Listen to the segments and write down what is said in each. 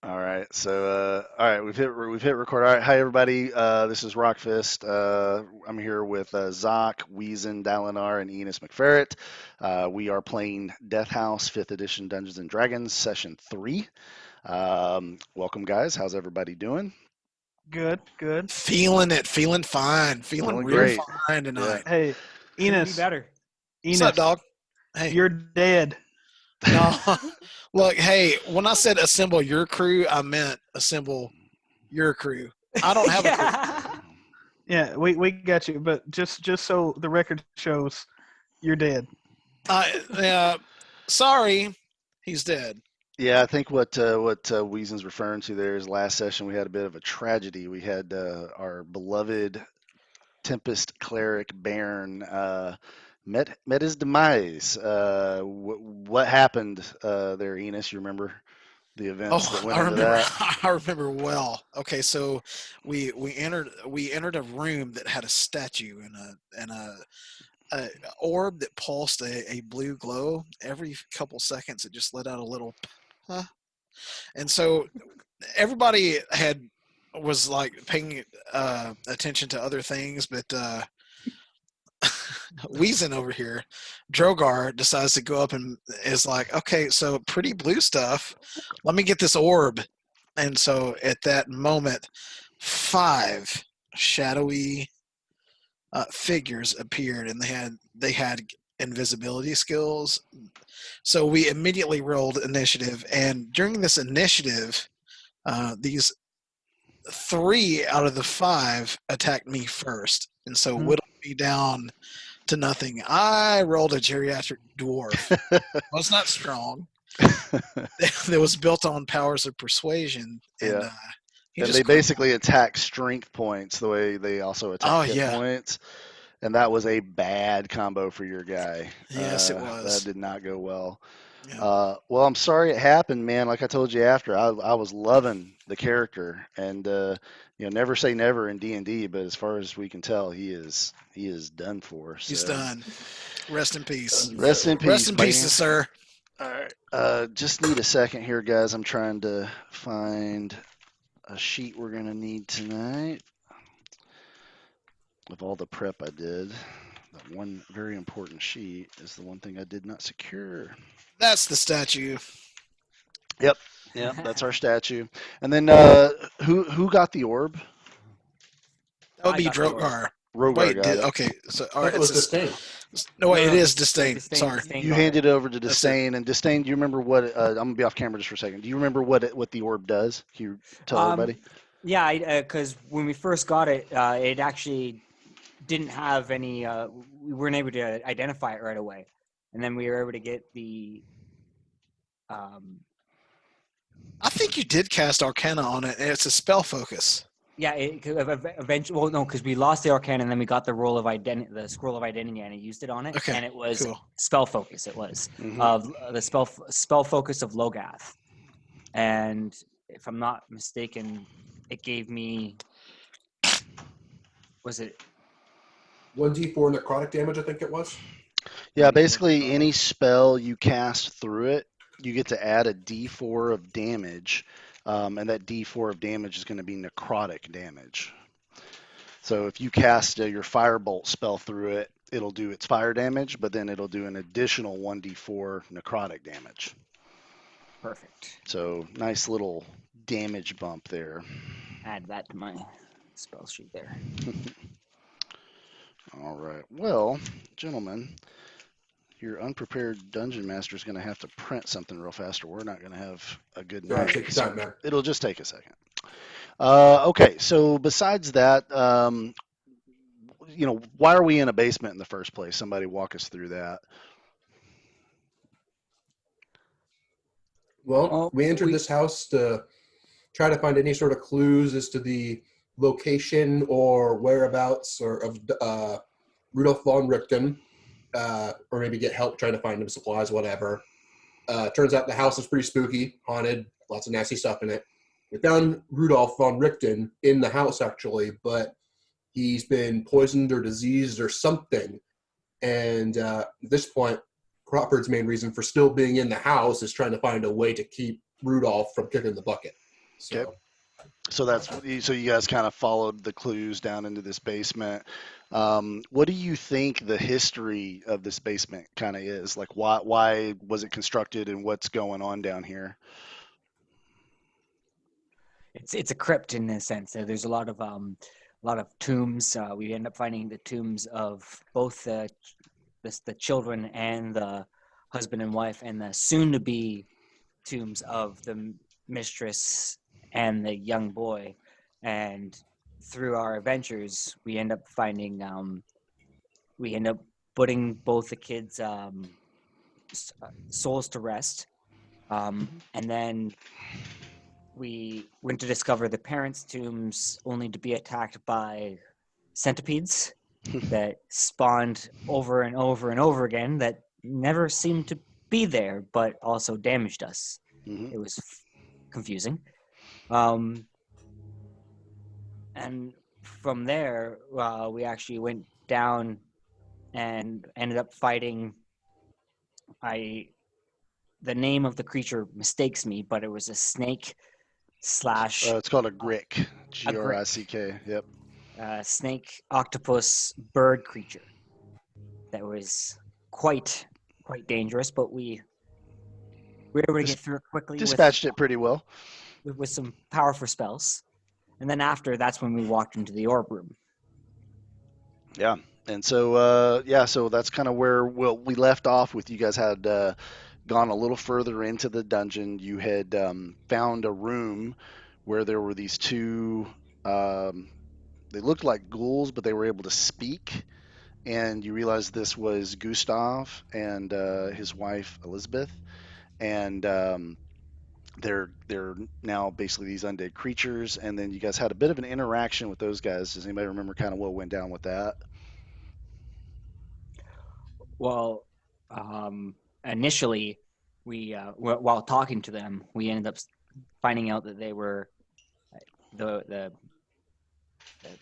All right. So, all right, we've hit record. All right. Hi, everybody. This is Rockfist. I'm here with Zoc, Weezen, Dalinar, and Enusmcferet. We are playing Death House 5th Edition Dungeons and Dragons, Session 3. Welcome, guys. How's everybody doing? Good, good. Feeling it, feeling fine, feeling Feeling real great. fine Yeah. tonight. Hey, Couldn't be Enos, better. What's up, Enos, dog? Hey, you're dead. no, look, hey, when I said assemble your crew, I meant assemble your crew. I don't have a crew. Yeah. Yeah, we got you, but just so the record shows, you're dead. Sorry, he's dead. Yeah, I think what Weezen's referring to there is last session we had a bit of a tragedy. We had our beloved Tempest cleric Baron met his demise. What happened there, Enos? You remember the events that Oh, went I into remember. that? I remember well. Okay, so we entered a room that had a statue and a orb that pulsed a blue glow. Every couple seconds, it just let out a little. Huh? And so everybody was like paying attention to other things, but Weezen over here, Drogar decides to go up and is like, okay, so pretty blue stuff. Let me get this orb. And so at that moment, 5 shadowy figures appeared, and they had invisibility skills. So we immediately rolled initiative, and during this initiative, these 3 out of the 5 attacked me first, and so whittled me down to nothing. I rolled a geriatric dwarf. Was not strong. That was built on powers of persuasion, and Yeah. he And they just crippled basically me. attack strength points the way they also attack Oh hit yeah, points. And that was a bad combo for your guy. yes it That was. did not go well. Yeah. Well, I'm sorry it happened, man. Like I told you after, I was loving the character, and never say never in D&D. But as far as we can tell, he is done for. He's So done. Rest in peace. rest in Rest peace, in buddy. peace, sir. All right. Just need a second here, guys. I'm trying to find a sheet we're gonna need tonight of all the prep I did. That one very important sheet is the one thing I did not secure. That's the statue. Yep. Yep, that's our statue. And then who got the orb? That would I be got the orb. Drogar. Rogar Wait, got it. okay. So all I right, thought it was Disdain. no wait, it is Yeah, disdain. Disdain, Sorry. Disdain You got handed it. it over to That's it. Disdain, and Disdain, do you remember what? I'm gonna be off camera just for a second. Do you remember what the orb does? Can you tell everybody? Yeah, because when we first got it, it actually didn't have any. We weren't able to identify it right away, and then we were able to get the. I think you did cast Arcana on it, and it's a spell focus. Yeah, eventually. Well, no, because we lost the arcane, and then we got the roll of identity, the scroll of identity, and I used it on it, Okay, and it was cool. spell focus. It was Mhm. of the spell focus of Logath, and if I'm not mistaken, it gave me. Was it 1d4 necrotic damage, I think it was. Yeah, basically any spell you cast through it, you get to add a D4 of damage, and that D4 of damage is going to be necrotic damage. So if you cast your firebolt spell through it, it'll do its fire damage, but then it'll do an additional 1d4 necrotic damage. perfect? So nice little damage bump there. Add that to my spell sheet there. All right. Well, gentlemen, your unprepared dungeon master is going to have to print something real fast, or we're not going to have a good All right, night. take your time, man. It'll just take a second. Okay. So besides that, why are we in a basement in the first place? Somebody walk us through that. Well, we entered this house to try to find any sort of clues as to the location or whereabouts of Rudolf von Richten, or maybe get help trying to find him supplies, whatever. Turns out the house is pretty spooky, haunted, lots of nasty stuff in it. We found Rudolf von Richten in the house, actually, but he's been poisoned or diseased or something. And at this point, Crawford's main reason for still being in the house is trying to find a way to keep Rudolph from kicking the bucket. So. Okay. So you guys kind of followed the clues down into this basement. What do you think the history of this basement kind of is? Like, why was it constructed, and what's going on down here? It's a crypt in a sense. There's a lot of tombs. We end up finding the tombs of both the children and the husband and wife, and the soon-to-be tombs of the mistress and the young boy. And through our adventures, we end up finding we end up putting both the kids' souls to rest, and then we went to discover the parents' tombs only to be attacked by centipedes that spawned over and over and over again that never seemed to be there, but also damaged us. Mhm. It was confusing. And from there, we actually went down and ended up fighting. The name of the creature mistakes me, but it was a snake slash It's called a grick. a grick, Grick. Yep. snake octopus bird creature that was quite dangerous, but we were able to get through it quickly Dispatched it pretty well. with some powerful spells. And then after, that's when we walked into the orb room. Yeah. And so, so that's kind of where we left off with. You guys had gone a little further into the dungeon. You had found a room where there were these two. They looked like ghouls, but they were able to speak. And you realized this was Gustav and his wife Elizabeth, and they're now basically these undead creatures. And then you guys had a bit of an interaction with those guys. Does anybody remember kind of what went down with that? Well, initially, while talking to them, we ended up finding out that they were the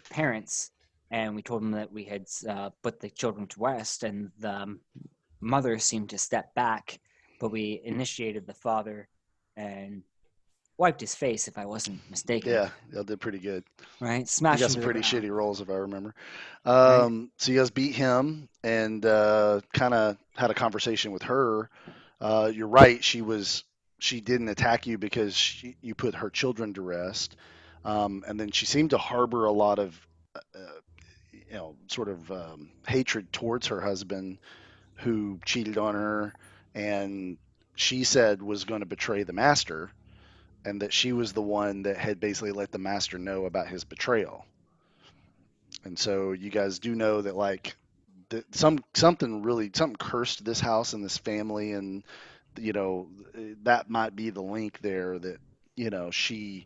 parents, and we told them that we had put the children to rest, and the mother seemed to step back, but we initiated the father and wiped his face, if I wasn't mistaken. Yeah, y'all did pretty good. Right, You smashed got him some to the pretty ground. shitty rolls, if I remember. Right. So you guys beat him and kind of had a conversation with her. You're right. She didn't attack you because you put her children to rest, and then she seemed to harbor a lot of, sort of hatred towards her husband, who cheated on her, and she said was going to betray the master, and that she was the one that had basically let the master know about his betrayal. And so you guys do know that, like, something cursed this house and this family, and you know that might be the link there, that she,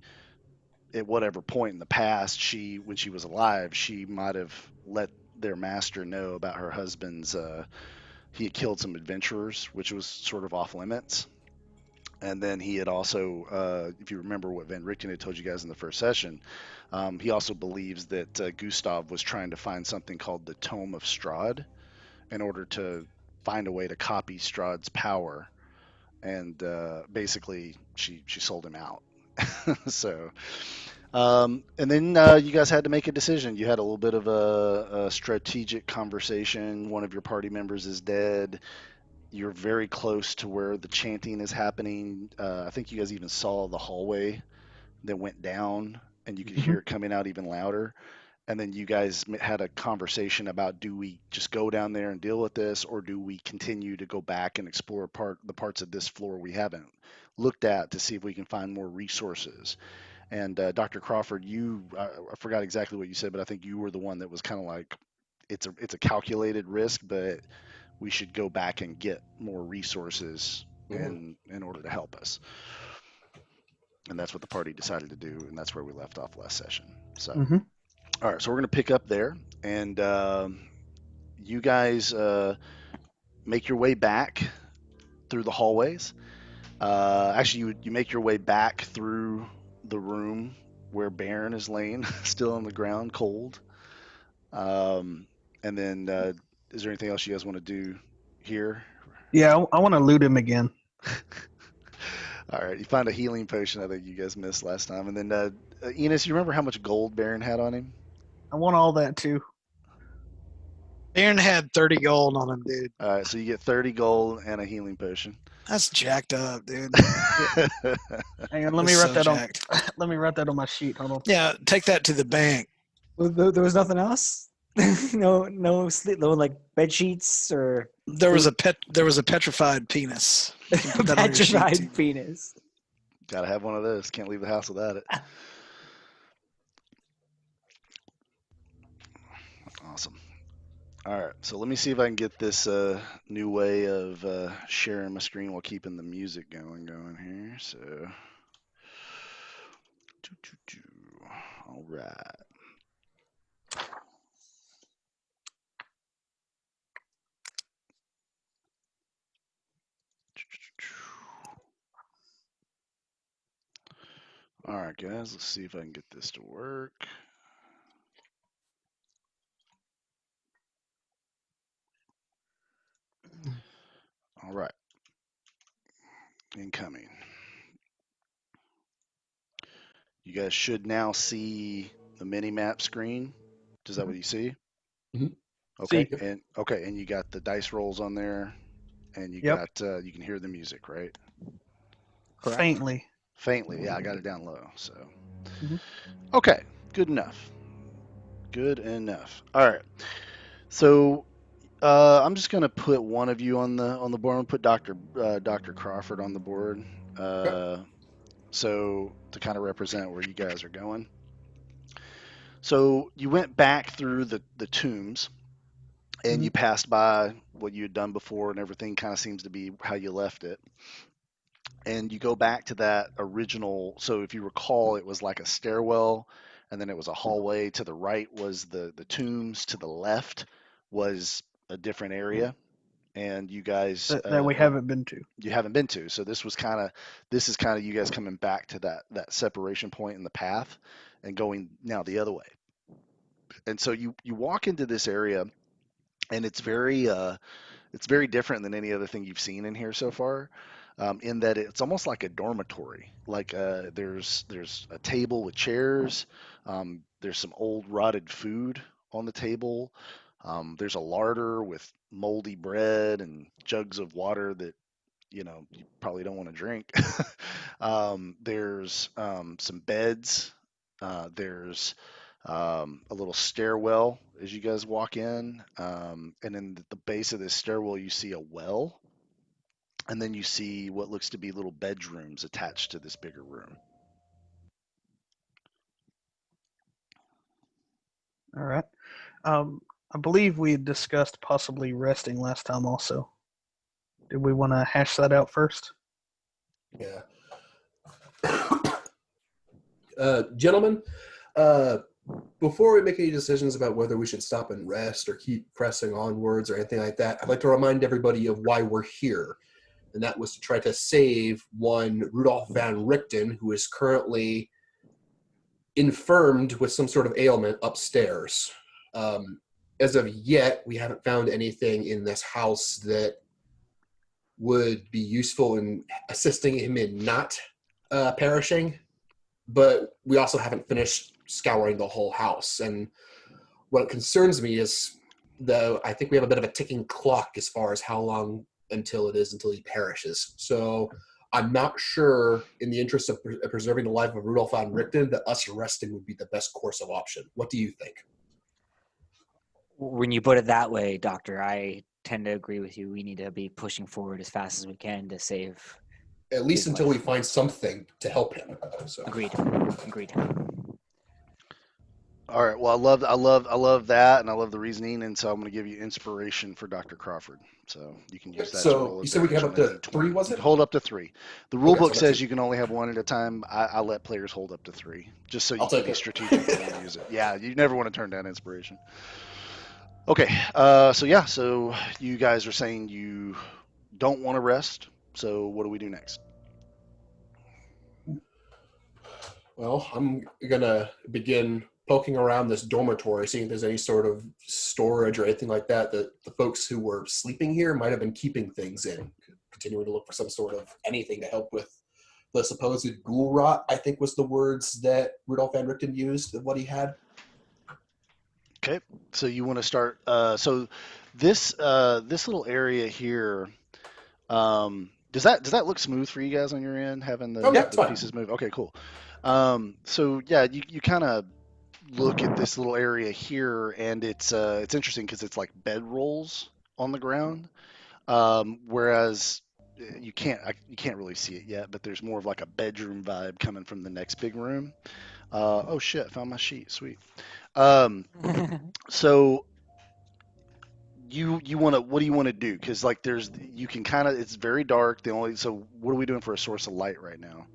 at whatever point in the past, when she was alive, she might have let their master know about her husband's he had killed some adventurers, which was sort of off limits. And then he had also, if you remember what Van Richten had told you guys in the first session, he also believes that Gustav was trying to find something called the Tome of Strahd in order to find a way to copy Strahd's power. And basically, she sold him out. So, and then you guys had to make a decision. You had a little bit of a strategic conversation. One of your party members is dead. You're very close to where the chanting is happening. I think you guys even saw the hallway that went down, and you could hear it coming out even louder. And then you guys had a conversation about, do we just go down there and deal with this, or do we continue to go back and explore the parts of this floor we haven't looked at to see if we can find more resources. And Dr. Crawford, I forgot exactly what you said, but I think you were the one that was kind of like, it's a calculated risk, but we should go back and get more resources in order to help us. And that's what the party decided to do, and that's where we left off last session. So, all right, so we're going to pick up there, and you guys make your way back through the hallways. Actually, you make your way back through the room where Baron is laying, still on the ground, cold. And then, is there anything else you guys want to do here? Yeah, I want to loot him again. All right, you find a healing potion. I think you guys missed last time, and then Enos, you remember how much gold Baron had on him? I want all that too. Aaron had 30 gold on him, dude. All right, so you get 30 gold and a healing potion. That's jacked up, dude. Hang on, let me That's write so that jacked. on. Let me write that on my sheet. Hold on. Yeah, take that to the bank. There was nothing else. No sleep, no like bed sheets or There was a petrified penis. You can put that on your sheet, too. petrified penis. Gotta have one of those. Can't leave the house without it. Awesome. All right, so let me see if I can get this new way of sharing my screen while keeping the music going here. So, all right. All right, guys, let's see if I can get this to work. All right. Incoming. You guys should now see the mini map screen. Is that what you see? Mhm. Okay. See. And you got the dice rolls on there, and you Yep. got you can hear the music, right? Correct. Faintly. Faintly. Yeah, I got it down low. So. Mhm. Okay. Good enough. Good enough. All right. So I'm just gonna put one of you on the board. I'm gonna put Dr. Crawford on the board. So to kind of represent where you guys are going. So you went back through the tombs, and you passed by what you had done before, and everything kind of seems to be how you left it. And you go back to that original. So if you recall, it was like a stairwell, and then it was a hallway. To the right was the tombs. To the left was a different area. And you guys That we haven't been to. you haven't been to. So this is kind of you guys coming back to that separation point in the path and going now the other way. And so you walk into this area, and it's very different than any other thing you've seen in here so far. In that it's almost like a dormitory. Like there's a table with chairs. There's some old rotted food on the table. There's a larder with moldy bread and jugs of water that you probably don't want to drink. There's some beds. There's a little stairwell as you guys walk in, and then the base of this stairwell you see a well, and then you see what looks to be little bedrooms attached to this bigger room. All right. I believe we had discussed possibly resting last time also. Did we want to hash that out first? Yeah. Gentlemen, before we make any decisions about whether we should stop and rest or keep pressing onwards or anything like that, I'd like to remind everybody of why we're here. And that was to try to save one Rudolph van Richten, who is currently infirmed with some sort of ailment upstairs. As of yet, we haven't found anything in this house that would be useful in assisting him in not perishing, but we also haven't finished scouring the whole house. And what concerns me is, though, I think we have a bit of a ticking clock as far as how long until he perishes. So I'm not sure, in the interest of preserving the life of Rudolph von Richten, that us resting would be the best course of option. What do you think? When you put it that way, Doctor, I tend to agree with you. We need to be pushing forward as fast as we can to save. At least his until life. we find something to help him. So. Agreed. All right. Well, I love that, and I love the reasoning, and so I'm going to give you inspiration for Dr. Crawford. So you can use that to So roll you said we can have up advantage to on a D20. 3, was You it? can hold up to 3. The rule Okay, book so says that's you can only have one at a time. I let players hold up to 3, just so you I'll can take be it. strategic when you use it. Yeah, you never want to turn down inspiration. Okay. So you guys are saying you don't want to rest. So what do we do next? Well, I'm going to begin poking around this dormitory, seeing if there's any sort of storage or anything like that that the folks who were sleeping here might have been keeping things in. Continuing to look for some sort of anything to help with the supposed ghoul rot, I think was the words that Rudolf Van Richten used of what he had. Okay, so you want to start. So this little area here. Does that look smooth for you guys on your end, having Oh yeah, it's the fine. pieces move? Okay, cool. So yeah, you kind of look at this little area here, and it's interesting because it's like bedrolls on the ground. Whereas you can't really see it yet, but there's more of like a bedroom vibe coming from the next big room. Oh shit, found my sheet. Sweet. So you want to what do you want to do? Because like you can kind of it's very dark. So what are we doing for a source of light right now?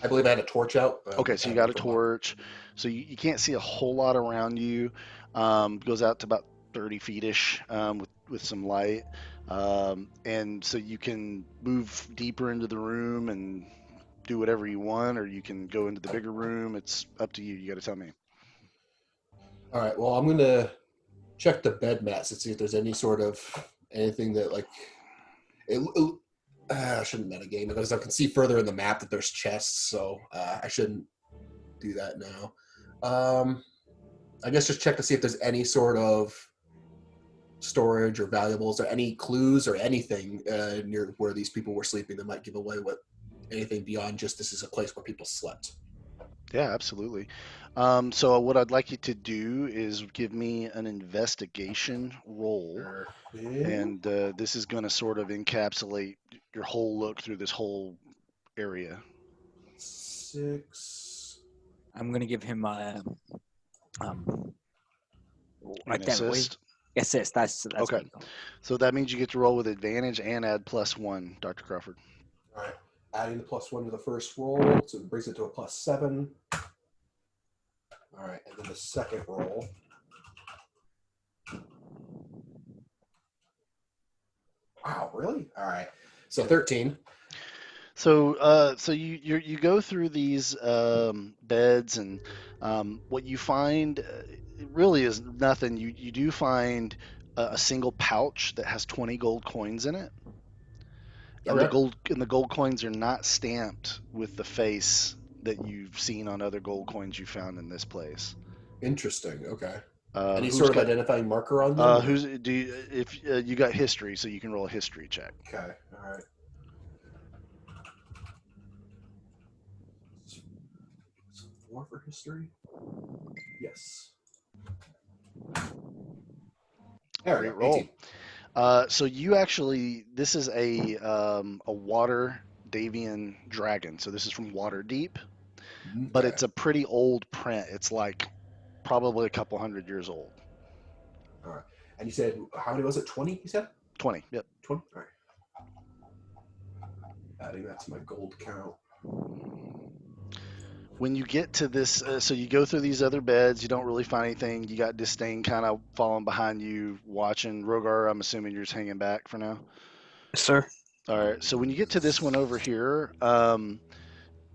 I believe I had a torch out. Okay, so you got a torch, so you can't see a whole lot around you. Goes out to about 30 feet ish with some light, and so you can move deeper into the room and do whatever you want, or you can go into the bigger room. It's up to you. You got to tell me. All right. Well, I'm gonna check the bed mats and see if there's any sort of anything that like I shouldn't metagame because I can see further in the map that there's chests, so I shouldn't do that now. I guess just check to see if there's any sort of storage or valuables or any clues or anything near where these people were sleeping that might give away what anything beyond just this is a place where people slept. Yeah, absolutely. So what I'd like you to do is give me an investigation roll. And this is going to sort of encapsulate your whole look through this whole area. 6. I'm gonna give him a An like that. assist. Assist. That's Okay. what you call it. So that means you get to roll with advantage and add +1, Dr. Crawford. All right. Adding the +1 to the first roll, so it brings it to a +7. All right, and then the second roll. Wow, really? All right. So 13. So you go through these beds, and what you find it really is nothing. You do find a single pouch that has 20 gold coins in it. And Okay. the gold coins are not stamped with the face that you've seen on other gold coins you found in this place. Interesting. Okay. Any Who's sort of got identifying marker on them? who's do you, if you got history, so you can roll a history check. Okay. All right. 4 for history. Yes. There we Great go. roll. 18. So you actually this is a water Davian dragon. So this is from Waterdeep, but Okay. it's a pretty old print. It's like probably a couple hundred years old. All right. And you said how many was it? 20? You said 20. Yep. 20. All right. Adding that to my gold count. When you get to this, so you go through these other beds, you don't really find anything. You got Disdain kind of following behind you, watching. Rogar, I'm assuming you're just hanging back for now. Yes, sir. All right. So when you get to this one over here,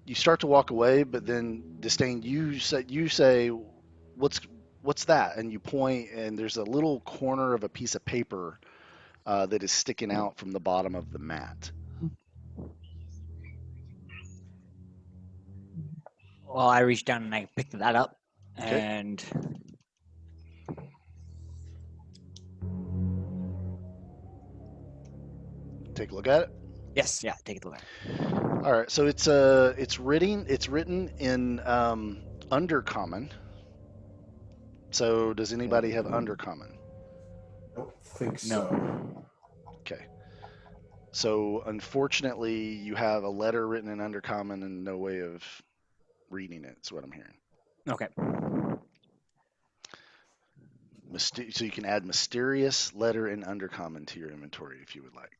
you start to walk away, but then Disdain, you say, what's that? And you point, and there's a little corner of a piece of paper that is sticking out from the bottom of the mat. Well, I reached down and I picked that up, Okay. and Take a look at it. yes, yeah, take it away. All right, so it's written in Undercommon. So does anybody have Undercommon? I don't think No. so. Okay. So unfortunately, you have a letter written in Undercommon and no way of reading it. Is what I'm hearing. Okay. So you can add mysterious letter in Undercommon to your inventory if you would like.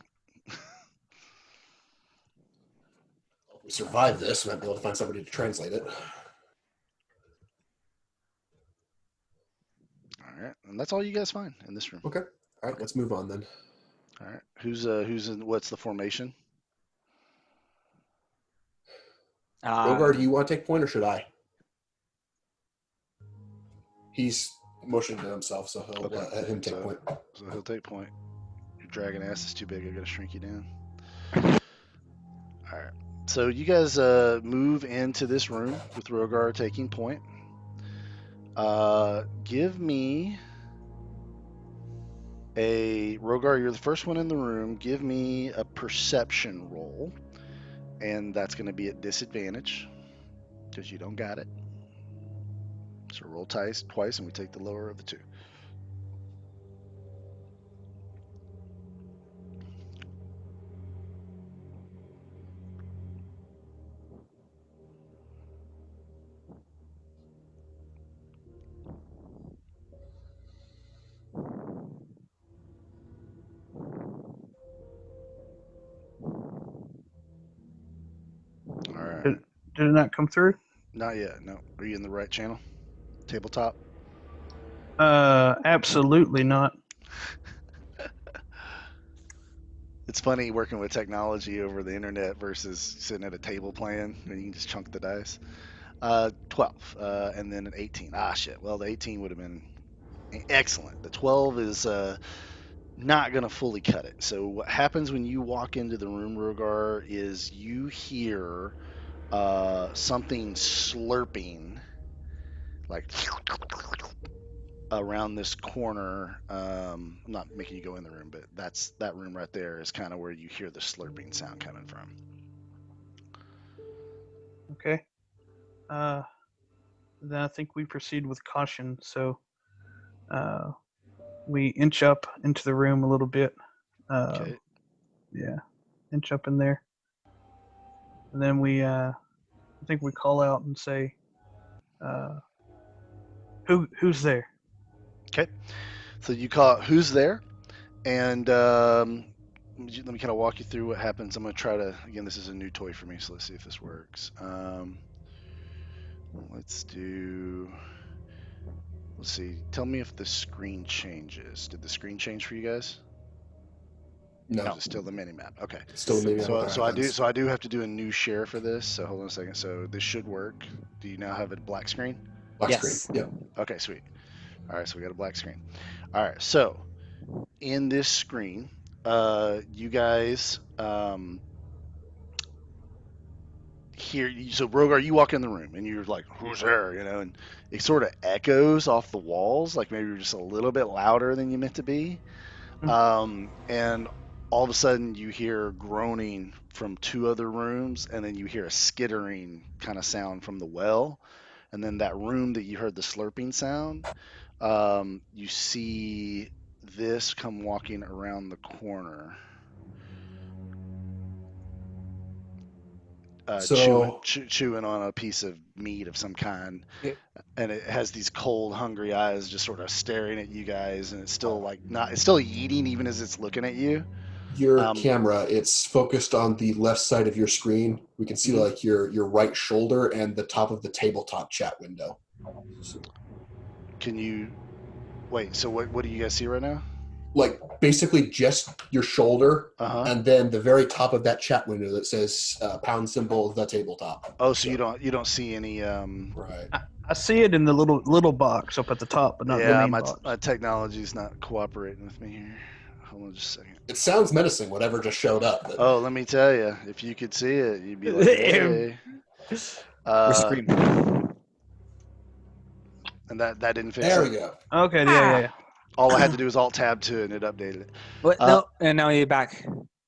If we survive this, we might be able to find somebody to translate it. All right, and that's all you guys find in this room. Okay. All right, let's move on then. All right, who's in? What's the formation? Rogar, do you want to take point or should I? He's motioning to himself, so he'll Okay. let him take point. So he'll take point. Your dragon ass is too big. I gotta shrink you down. All right. So you guys move into this room with Rogar taking point. Give me Rogar, you're the first one in the room. Give me a perception roll, and that's going to be at disadvantage because you don't got it. So roll twice, and we take the lower of the two. All right. Did it not come through? Not yet. No. Are you in the right channel? Tabletop? Absolutely not. It's funny working with technology over the internet versus sitting at a table playing and you can just chunk the dice. 12, and then an 18. Ah, shit. Well, the 18 would have been excellent. The 12 is not going to fully cut it. So what happens when you walk into the room, Rogar, is you hear something slurping, like around this corner. I'm not making you go in the room, but that room right there is kind of where you hear the slurping sound coming from. Okay. Then I think we proceed with caution. So we inch up into the room a little bit. Okay. Yeah, inch up in there. And then I think we call out and say, who's there? Okay. So you call it, who's there? And let me kind of walk you through what happens. I'm going to try to, again, this is a new toy for me, so let's see if this works. Let's see. Tell me if the screen changes. Did the screen change for you guys? No, Is it still the mini map? Okay. still maybe So I do have to do a new share for this. So hold on a second. So this should work. Do you now have a black screen? black Yes. screen. Yep. Okay, sweet. All right, so we got a black screen. All right, so in this screen, you guys hear. So Rogar, you walk in the room and you're like, "Who's there?" You know, and it sort of echoes off the walls, like maybe you're just a little bit louder than you meant to be. And all of a sudden, you hear groaning from two other rooms, and then you hear a skittering kind of sound from the well. And then that room that you heard the slurping sound, you see this come walking around the corner, So chewing on a piece of meat of some kind, Yeah. and it has these cold, hungry eyes, just sort of staring at you guys, and it's still like not, it's still eating even as it's looking at you. your camera, it's focused on the left side of your screen. We can see Mhm. like your right shoulder and the top of the tabletop chat window. Can you wait? So what do you guys see right now? Like basically just your shoulder, Uh-huh. and then the very top of that chat window that says pound symbol the tabletop. Oh, so you don't see any Right. I see it in the little box up at the top, but not the yeah, main my box. technology's not cooperating with me here. Hold on just a second. It sounds menacing, whatever just showed up. But Oh, let me tell you, if you could see it, you'd be like, hey. We're screaming. And that didn't fix there it. we go. Okay, yeah. All I had to do was Alt Tab 2 and it updated it. What? No, and now you're back.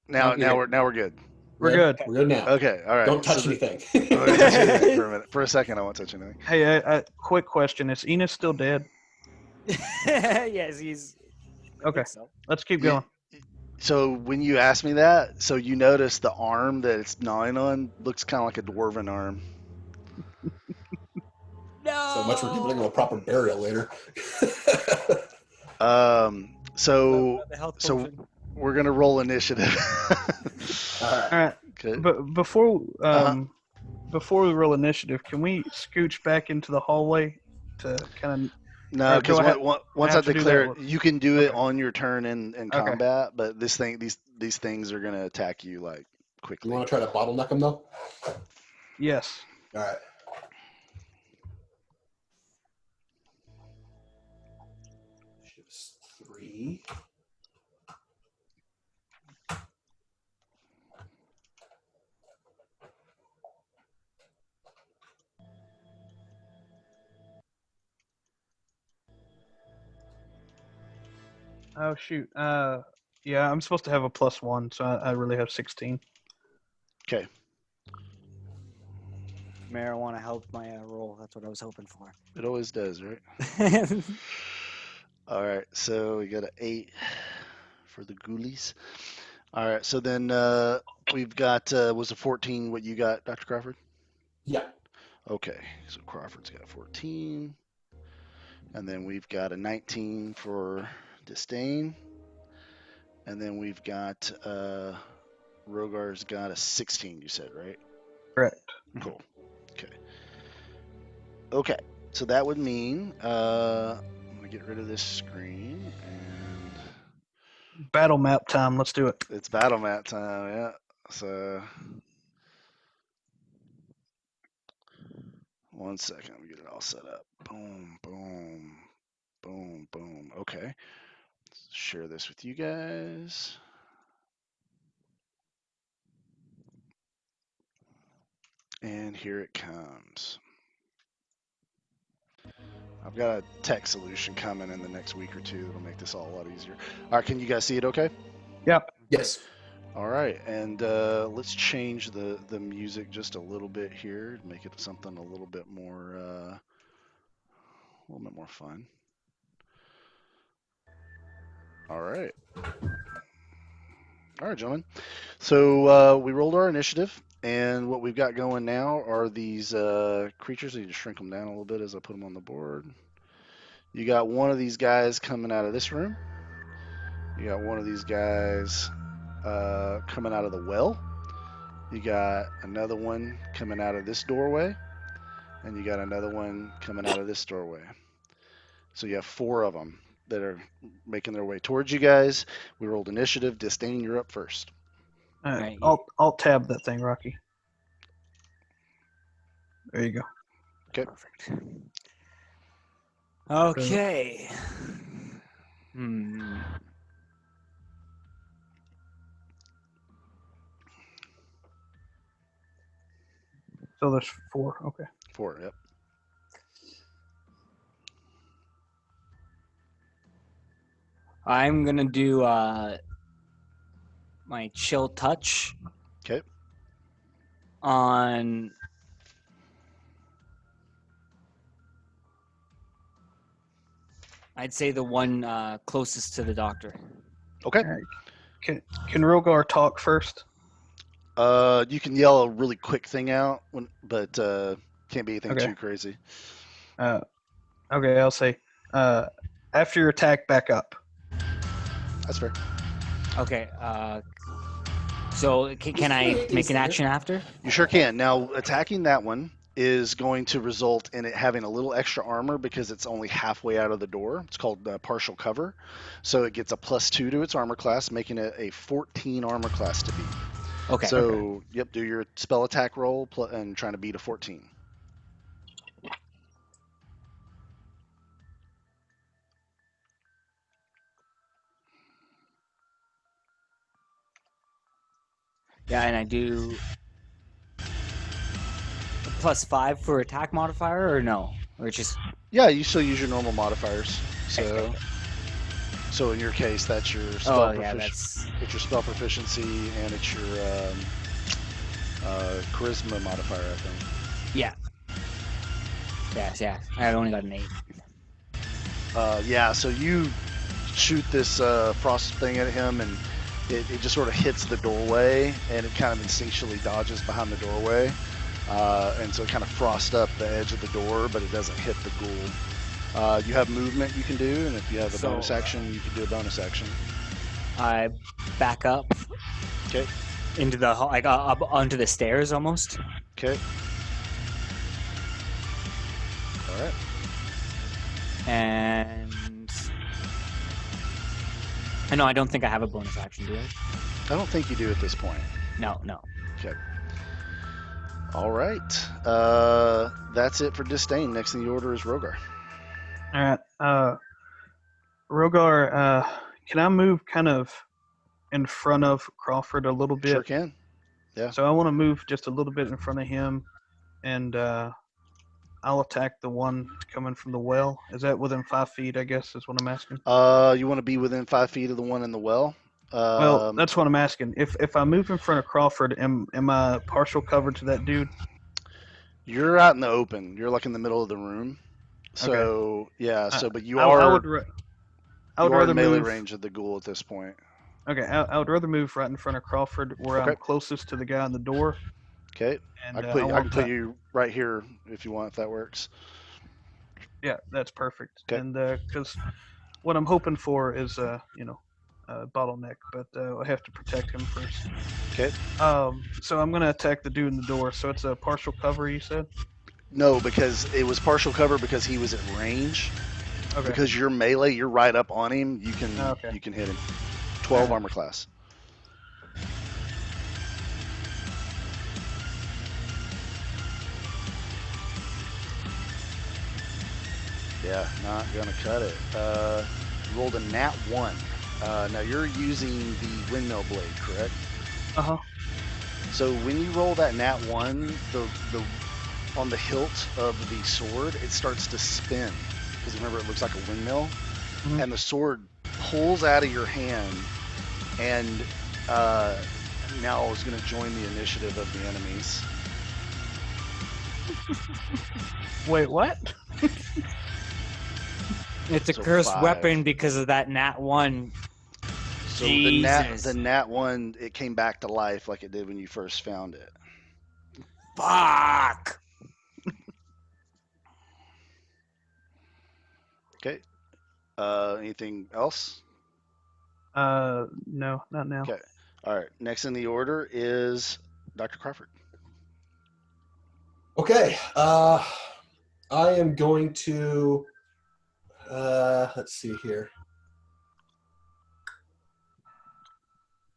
Now you're we're good. We're good. We're good now. Okay, all right. Don't touch So anything. I'm not gonna touch anything for a minute. For a second, I won't touch anything. Hey, quick question: is Enos still dead? Yes, he's. I Okay, think so. let's keep You- going. So when you asked me that, so you notice the arm that it's gnawing on looks kind of like a dwarven arm. No. So much for giving him a proper burial later. So The health so potion. we're gonna roll initiative. All right. All right, Okay. but before we roll initiative, can we scooch back into the hallway to kind of? No, Or do because I have- once I have to do declare that it, with- you can do it Okay. on your turn in Okay. combat, but these things are gonna attack you like You quickly. want to try to bottleneck him though? Yes. All right. Shifts 3. Oh shoot. Yeah, I'm supposed to have a +1, so I really have 16. Okay. Marijuana helped my roll. That's what I was hoping for. It always does, right? All right. So we got an 8 for the ghoulies. All right. So then we've got was a 14 what you got, Dr. Crawford? Yeah. Okay. So Crawford's got 14. And then we've got a 19 for disdain. And then we've got Rogar's got a 16, you said, right? Correct. Cool. Okay. Okay. So that would mean I'm going to get rid of this screen and Battle map time. Let's do it. it's battle map time, yeah. So 1 second, let me get it all set up. Boom, boom, boom, boom. Okay. Let's share this with you guys. And here it comes. I've got a tech solution coming in the next week or two that'll make this all a lot easier. All right, can you guys see it okay? Yep. Yes. All right, and let's change the music just a little bit here, make it something a little bit more fun. All right, gentlemen. So we rolled our initiative, and what we've got going now are these creatures. I need to shrink them down a little bit as I put them on the board. You got one of these guys coming out of this room. You got one of these guys coming out of the well. You got another one coming out of this doorway. And you got another one coming out of this doorway. So you have 4 of them that are making their way towards you guys. We rolled initiative. Disdain, you're up first. All Right. right. I'll tab that thing, Rocky. There you go. Perfect. Okay. Hmm. So there's 4. Okay. 4, yep. I'm gonna do my chill touch. Okay. On I'd say the one closest to the doctor. Okay. All right. Can Rogar talk first? You can yell a really quick thing out, but can't be anything Okay. too crazy. Okay, I'll say, after your attack, back up. That's fair. Okay. So can I make an action after? You sure can. Now, attacking that one is going to result in it having a little extra armor because it's only halfway out of the door. It's called partial cover. So it gets a +2 to its armor class, making it a 14 armor class to beat. Okay. So, yep, do your spell attack roll and trying to beat a 14. Yeah, and I do +5 for attack modifier, or no? Or it's just Yeah, you still use your normal modifiers. So in your case, that's your spell it's your spell proficiency and it's your charisma modifier, I think. Yeah. Yeah. I only got an 8. Yeah, so you shoot this frost thing at him, and it just sort of hits the doorway, and it kind of instinctually dodges behind the doorway. And so it kind of frosts up the edge of the door, but it doesn't hit the ghoul. You have movement you can do, and if you have a bonus action, you can do a bonus action. I back up. Okay. Into the up onto the stairs almost. Okay. All right. And no, I don't think I have a bonus action, do I? I don't think you do at this point. No. Okay. All right. That's it for disdain. Next in the order is Rogar. All right. Rogar, can I move kind of in front of Crawford a little bit? Sure can. Yeah. So I want to move just a little bit in front of him, and I'll attack the one coming from the well. Is that within 5 feet? I guess is what I'm asking. You want to be within 5 feet of the one in the well. Well, that's what I'm asking. If I move in front of Crawford, am I partial covered to that dude? You're out in the open. You're like in the middle of the room. So Okay. yeah. So but you I are would in rather melee move. range of the ghoul at this point. Okay, I would rather move right in front of Crawford, where I'm Okay. closest to the guy on the door. Okay. And I can put you right here if you want, if that works. Yeah, that's perfect. Okay. And because what I'm hoping for is bottleneck, but I have to protect him first. Okay. So I'm gonna attack the dude in the door. So it's a partial cover, you said? No, because it was partial cover because he was at range. Okay. Because you're melee, you're right up on him. You can hit him. 12 Alright. armor class. Yeah, not gonna cut it. Rolled a nat 1. Now you're using the windmill blade, correct? Uh-huh. So when you roll that nat 1, the on the hilt of the sword, it starts to spin. Because remember, it looks like a windmill. Mhm. And the sword pulls out of your hand, and now is going to join the initiative of the enemies. Wait, what? It's a So cursed 5. weapon because of that nat 1. So Jesus. the nat 1, it came back to life like it did when you first found it. Fuck. Okay. Anything else? No, not now. Okay. All right. Next in the order is Dr. Crawford. Okay. I am going to. Let's see here.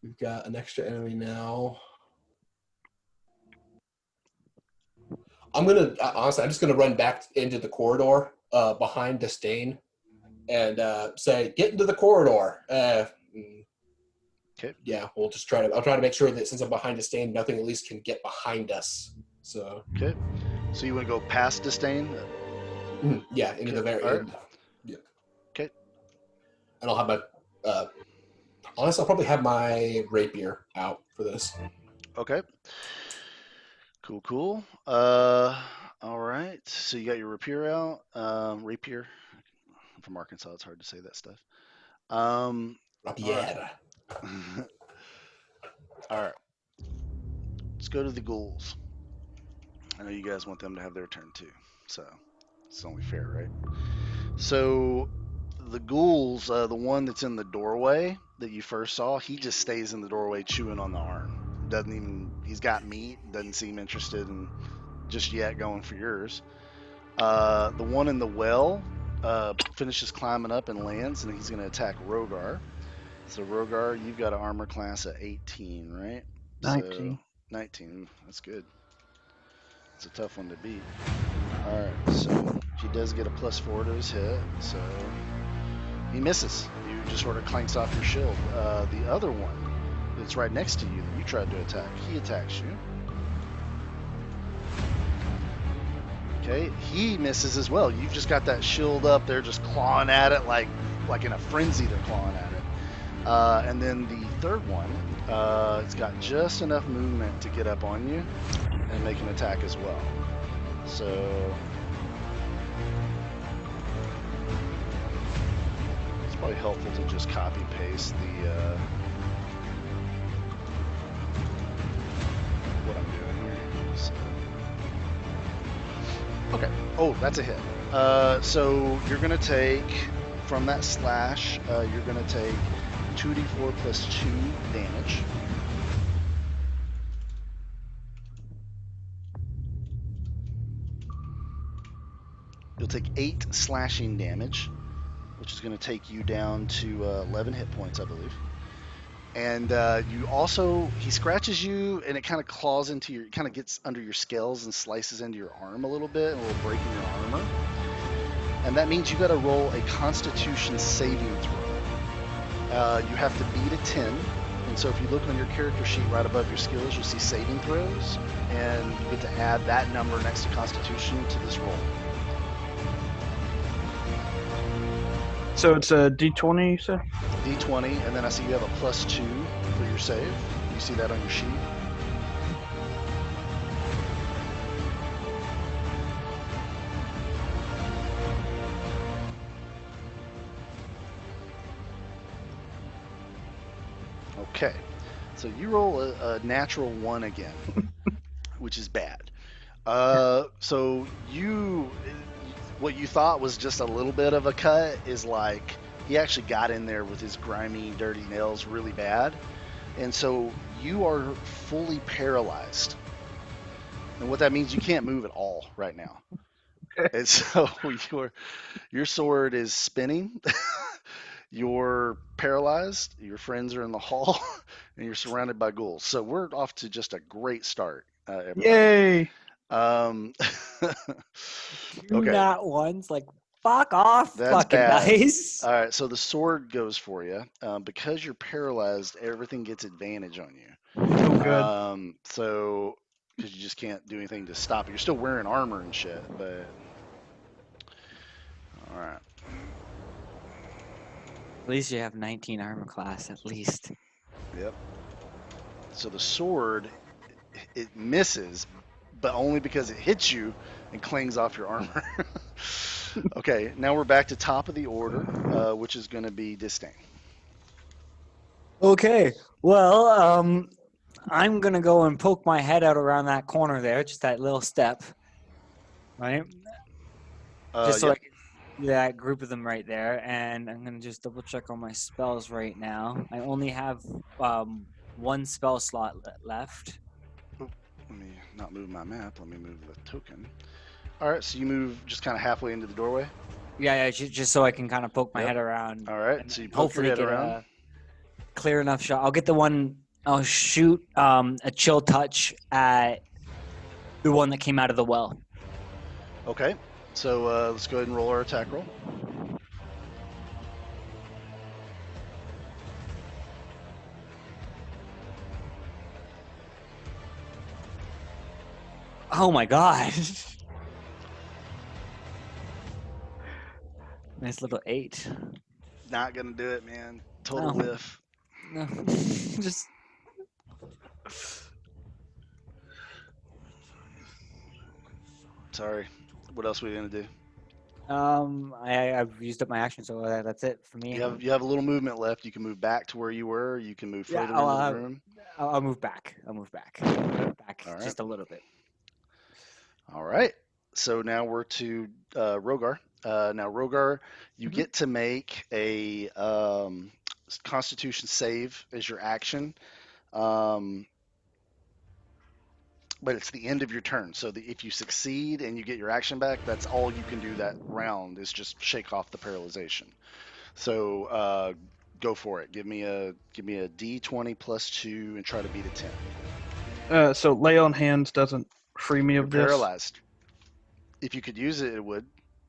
We've got an extra enemy now. I'm just gonna run back into the corridor behind Disdain and say, "Get into the corridor." Okay. Yeah, I'll try to make sure that since I'm behind Disdain, nothing at least can get behind us. So. Okay. So you want to go past Disdain? Yeah, into the very end. Right. Yeah. Okay. And I'll have my. Honestly, I'll probably have my rapier out for this. Okay. Cool. All right. So you got your rapier out. Rapier. I'm from Arkansas. It's hard to say that stuff. Rapier. All right. Let's go to the ghouls. I know you guys want them to have their turn too, so it's only fair, right? So the ghouls, the one that's in the doorway that you first saw, he just stays in the doorway chewing on the arm. He's got meat, doesn't seem interested in just yet going for yours. The one in the well finishes climbing up and lands, and he's going to attack Rogar. So Rogar, you've got an armor class of 18, right? 19. So 19, that's good. It's a tough one to beat. Alright, so he does get a +4 to his hit, so he misses. You just sort of clanks off your shield. The other one that's right next to you that you tried to attack, he attacks you. Okay, he misses as well. You've just got that shield up there just clawing at it like in a frenzy they're clawing at it. And then the third one, it's got just enough movement to get up on you and make an attack as well. So it's probably helpful to just copy paste the what I'm doing here. So, okay. Oh, that's a hit. So you're gonna take from that slash. You're gonna take 2d4 plus 2 damage. You'll take 8 slashing damage, which is going to take you down to 11 hit points, I believe. And you also, he scratches you, and it kind of claws into your, kind of gets under your scales and slices into your arm a little bit, and a little break in your armor. And that means you got to roll a Constitution saving throw. You have to beat a 10, And so if you look on your character sheet right above your skills, you'll see saving throws, and you get to add that number next to Constitution to this roll. So it's a D20, you said? D20, and then I see you have a +2 for your save. You see that on your sheet? Okay, so you roll a natural 1 again, which is bad. So what you thought was just a little bit of a cut is like he actually got in there with his grimy, dirty nails really bad, and so you are fully paralyzed. And what that means, you can't move at all right now. And so your sword is spinning. You're paralyzed. Your friends are in the hall, and you're surrounded by ghouls. So we're off to just a great start, everybody. Yay! Okay. Not once. Like, fuck off, That's fucking bad. dice. All right, so the sword goes for you. Because you're paralyzed, everything gets advantage on you. Oh, good. So because you just can't do anything to stop it. You're still wearing armor and shit, but all right. At least you have 19 armor class, at least. Yep. So the sword, it misses, but only because it hits you and clings off your armor. Okay, now we're back to top of the order, which is going to be Disdain. Okay. Well, I'm gonna go and poke my head out around that corner there, just that little step, right? Just so I Yep. can see that group of them right there, and I'm gonna just double check all my spells right now. I only have one spell slot left. Let me not move my map. Let me move the token. All right, so you move just kind of halfway into the doorway. Yeah, just so I can kind of poke my Yep. head around. All right, and so you poke hopefully your head get around. a clear enough shot. I'll get the one. I'll shoot a chill touch at the one that came out of the well. Okay, so let's go ahead and roll our attack roll. Oh my god! Nice little 8. Not gonna do it, man. Total No. whiff. No, just Sorry. What else are we gonna do? I've used up my action, so that's it for me. You have a little movement left. You can move back to where you were. You can move Yeah, further into the room. I'll move back. I'll move back All right. just a little bit. All right. So now we're to Rogar. Now, Rogar, you get to make a Constitution save as your action, but it's the end of your turn. So if you succeed and you get your action back, that's all you can do that round is just shake off the paralyzation. So go for it. Give me a D20 +2 and try to beat a 10. So lay on hands doesn't free me You're of this. paralyzed. If you could use it, it would.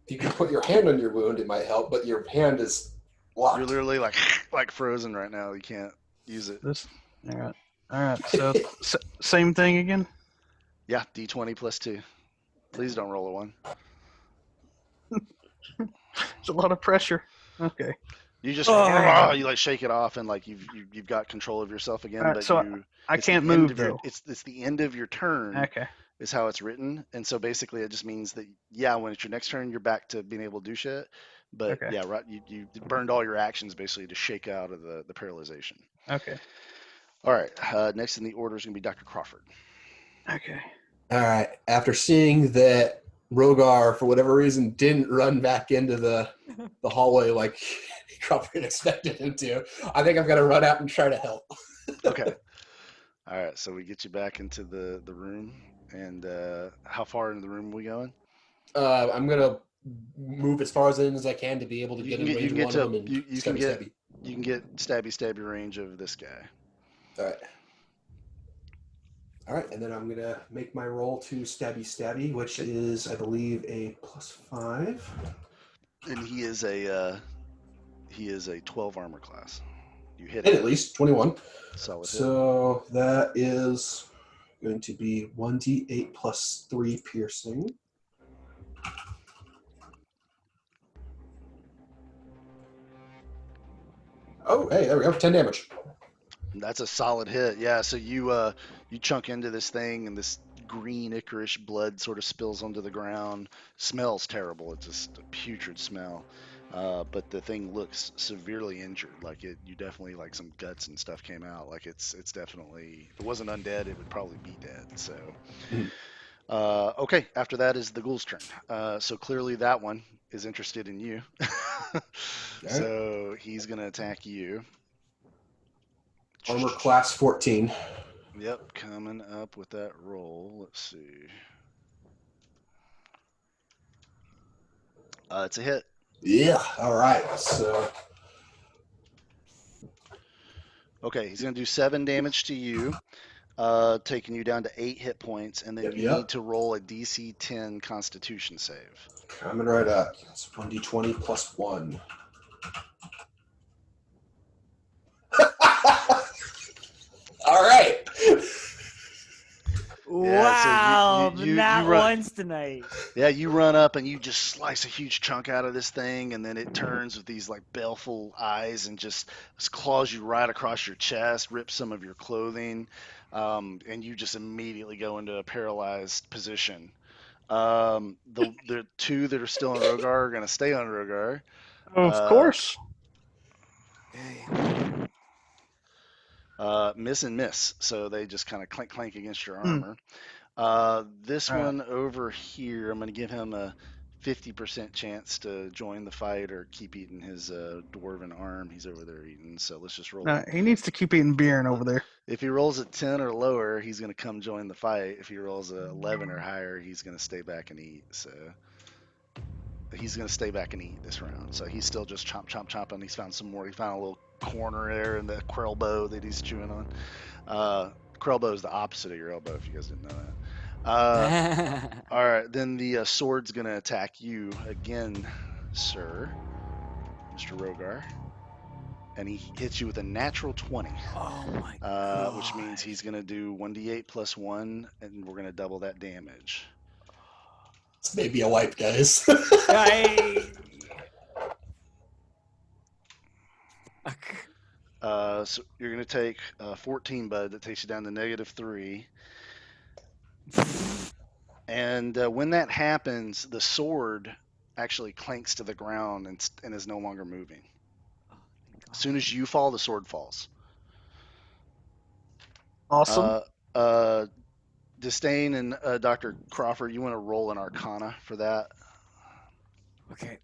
If you could put your hand on your wound, it might help, but your hand is locked. You're literally like frozen right now. You can't use it. This. All right. So same thing again. Yeah, D20 +2. Please don't roll a 1. It's a lot of pressure. Okay. You just Oh. you like shake it off and like you've got control of yourself again. All right, But so I it's the can't end move of your- though. It's the end of your turn. Okay. Is how it's written, and so basically it just means that when it's your next turn, you're back to being able to do shit. But Okay. yeah, right, you burned all your actions basically to shake out of the paralyzation. Okay. All right, next in the order is gonna be Dr. Crawford. Okay. All right. After seeing that Rogar, for whatever reason, didn't run back into the hallway like Crawford expected him to, I think I'm going to run out and try to help. Okay. All right, so we get you back into the room, and how far into the room are we going? I'm going to move as far in as I can to be able to get in range of one of them and you can stabby. get stabby range of this guy. All right, and then I'm going to make my roll to stabby, which is, I believe, a +5. And he is a 12 armor class. You hit Hit it. at least 21. Solid hit. So that is going to be 1d8 plus 3 piercing. Oh, hey, there we go. 10 damage. That's a solid hit. Yeah. So you chunk into this thing, and this green Icarish blood sort of spills onto the ground. Smells terrible. It's just a putrid smell. But the thing looks severely injured. Like you definitely like some guts and stuff came out. Like it's definitely. If it wasn't undead, it would probably be dead. So. Mhm. Okay. After that is the ghoul's turn. So clearly that one is interested in you. So he's gonna attack you. Armor class 14. Yep, coming up with that roll. Let's see. It's a hit. Yeah, all right. So, Okay, he's going to do 7 damage to you, taking you down to 8 hit points, and then you Yep. need to roll a DC 10 Constitution save. coming right up. That's 1d20 plus 1. All right. Wow, so you not run. once tonight. Yeah, you run up and you just slice a huge chunk out of this thing, and then it turns with these like baleful eyes and just claws you right across your chest, rips some of your clothing, and you just immediately go into a paralyzed position. The two that are still on Rogar are going to stay on Rogar. Of course. Okay. Miss and miss, so they just kind of clank clank against your Hmm. armor. This All right. one over here, I'm going to give him a 50% chance to join the fight or keep eating his dwarven arm. He's over there eating, so let's just roll it. He needs to keep eating beer over there. If he rolls a 10 or lower, he's going to come join the fight. If he rolls a 11 or higher, he's going to stay back and eat. So he's going to stay back and eat this round. So he's still just chomp, chomp, chomping. He's found some more. He found a little corner there in the quirl bow that he's chewing on. Quirl bow is the opposite of your elbow, if you guys didn't know that. All right, then the sword's going to attack you again, sir, Mr. Rogar. And he hits you with a natural 20. Oh my god. Which means he's going to do 1d8 plus 1, and we're going to double that damage. This may be a wipe, guys. So you're going to take 14, bud. That takes you down to -3. And when that happens, the sword actually clanks to the ground and is no longer moving. As soon as you fall, the sword falls. Awesome. Disdain and Dr. Crawford, you want to roll an Arcana for that? Okay.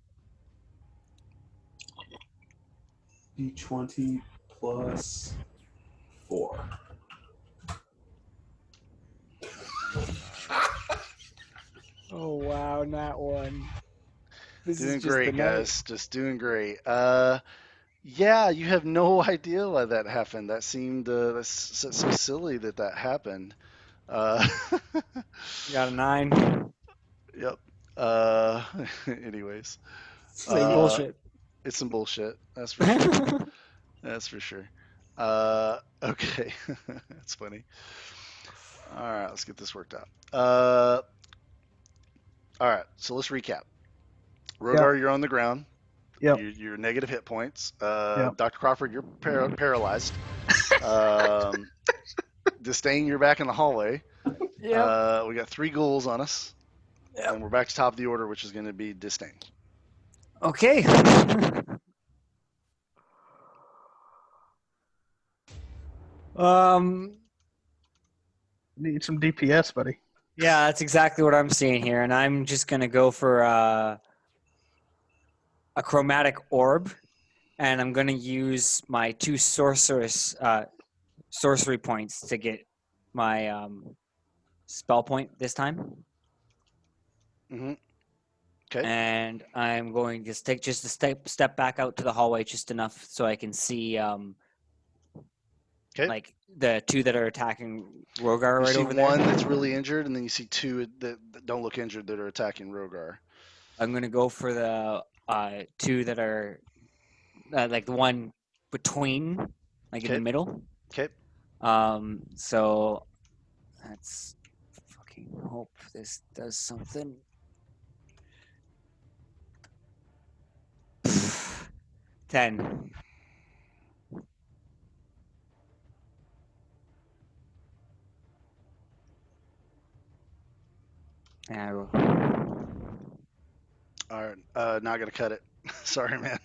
D20 plus 4. Oh wow, not one. This Doing is just great, the guys. Just doing great. Yeah, you have no idea why that happened. That seemed that's so silly that happened. You got a 9. Yep. Anyways, Like bullshit. it's some bullshit. That's for sure. That's for sure. Okay, that's funny. All right, let's get this worked out. All right, so let's recap. Rogar, you're on the ground. Yep. You're negative hit points. Yep. Dr. Crawford, you're paralyzed. Disdain, you're back in the hallway. Yep. We got 3 ghouls on us. Yep. And we're back to top of the order, which is going to be Disdain. Okay. Need some DPS, buddy. Yeah, that's exactly what I'm seeing here, and I'm just gonna go for a chromatic orb, and I'm gonna use my 2 sorcery points to get my spell point this time. Mm-hmm. Okay. And I'm going to take just a step back out to the hallway just enough so I can see like the 2 that are attacking Rogar You right see over there. one that's really injured, and then you see 2 that don't look injured that are attacking Rogar. I'm gonna go for the 2 that are like the one between like in the Okay. middle. Okay. So let's fucking hope this does something. 10. Arrow. All right. Not gonna cut it. Sorry, man.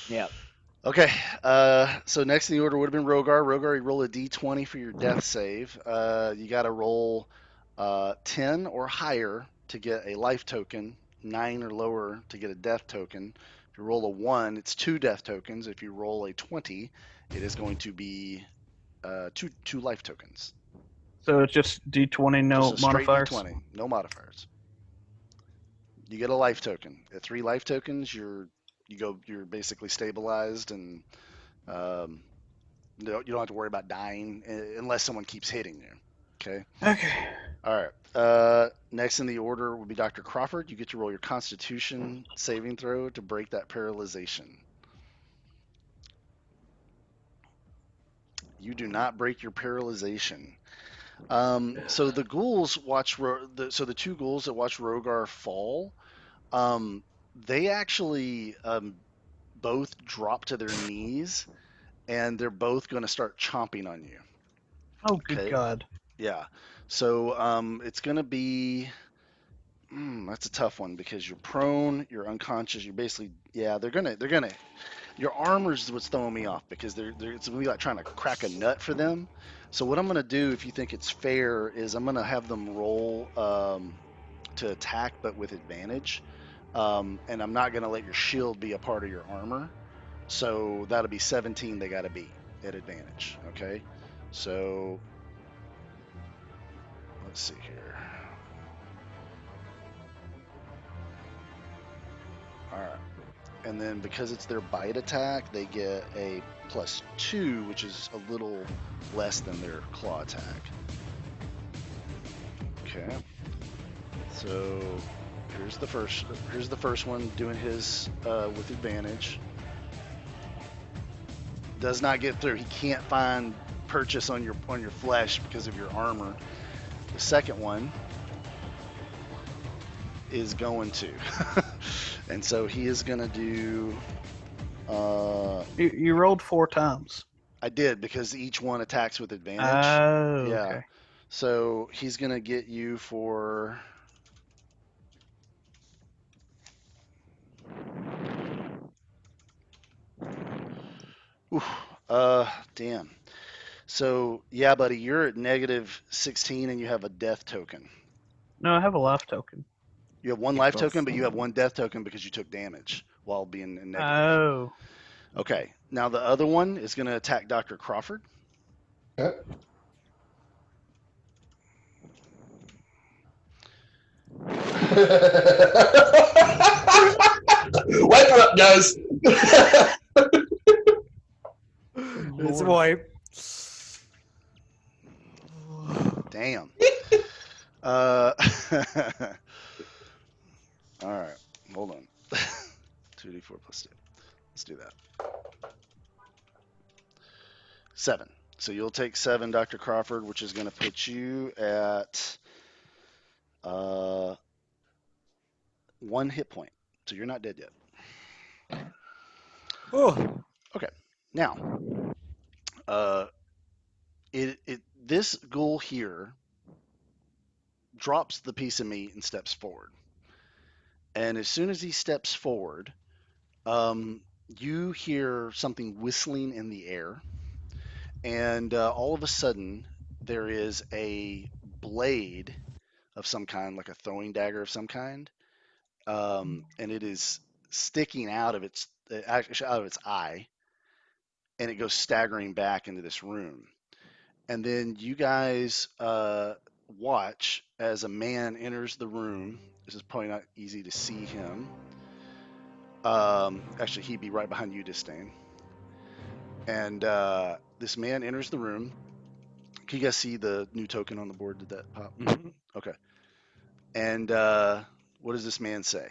Yeah. Okay. So next in the order would have been Rogar. Rogar, you roll a d20 for your death save. You got to roll 10 or higher to get a life token. 9 or lower to get a death token. If you roll a 1, it's 2 death tokens. If you roll a 20, it is going to be two life tokens. So it's just D20, no Just a straight modifiers. d20, no modifiers. You get a life token. At 3 life tokens, you're basically stabilized, and um, you don't have to worry about dying unless someone keeps hitting you. Okay. Okay. All right. Next in the order would be Dr. Crawford. You get to roll your Constitution saving throw to break that paralyzation. You do not break your paralyzation. So the ghouls watch. So the 2 ghouls that watch Rogar fall, they actually both drop to their knees, and they're both going to start chomping on you. Oh, good Okay. God. Yeah. So it's going to be. That's a tough one because you're prone, you're unconscious, you're basically They're gonna. Your armor's what's throwing me off because it's gonna be like trying to crack a nut for them. So what I'm gonna do, if you think it's fair, is I'm gonna have them roll to attack, but with advantage. And I'm not gonna let your shield be a part of your armor. So that'll be 17. They got to beat at advantage. Okay. So let's see here. All right. And then because it's their bite attack, they get a +2, which is a little less than their claw attack. Okay. So here's the first one doing his with advantage. Does not get through. He can't find purchase on your flesh because of your armor. The second one is going to. And so he is going to do. You rolled 4 times. I did because each one attacks with advantage. Oh, Yeah. okay. So he's going to get you for. Oof, damn. So yeah, buddy, you're at -16 and you have a death token. No, I have a life token. You have 1 It's life both. token, but you have 1 death token because you took damage while being in negative. Oh. Okay. Now the other one is going to attack Dr. Crawford. Okay. Wipe it up, guys. It's a wipe. Damn. All right. Hold on. 2d4 plus 2. Let's do that. 7. So you'll take 7, Dr. Crawford, which is going to put you at 1 hit point. So you're not dead yet. Oh. Okay. Now, this ghoul here drops the piece of meat and steps forward. And as soon as he steps forward, you hear something whistling in the air. And all of a sudden, there is a blade of some kind, like a throwing dagger of some kind, and it is sticking out of its eye, and it goes staggering back into this room. And then you guys watch as a man enters the room. This is probably not easy to see him. Actually, he'd be right behind you, Disdain. And this man enters the room. Can you guys see the new token on the board? Did that pop? Mm-hmm. Okay. And what does this man say?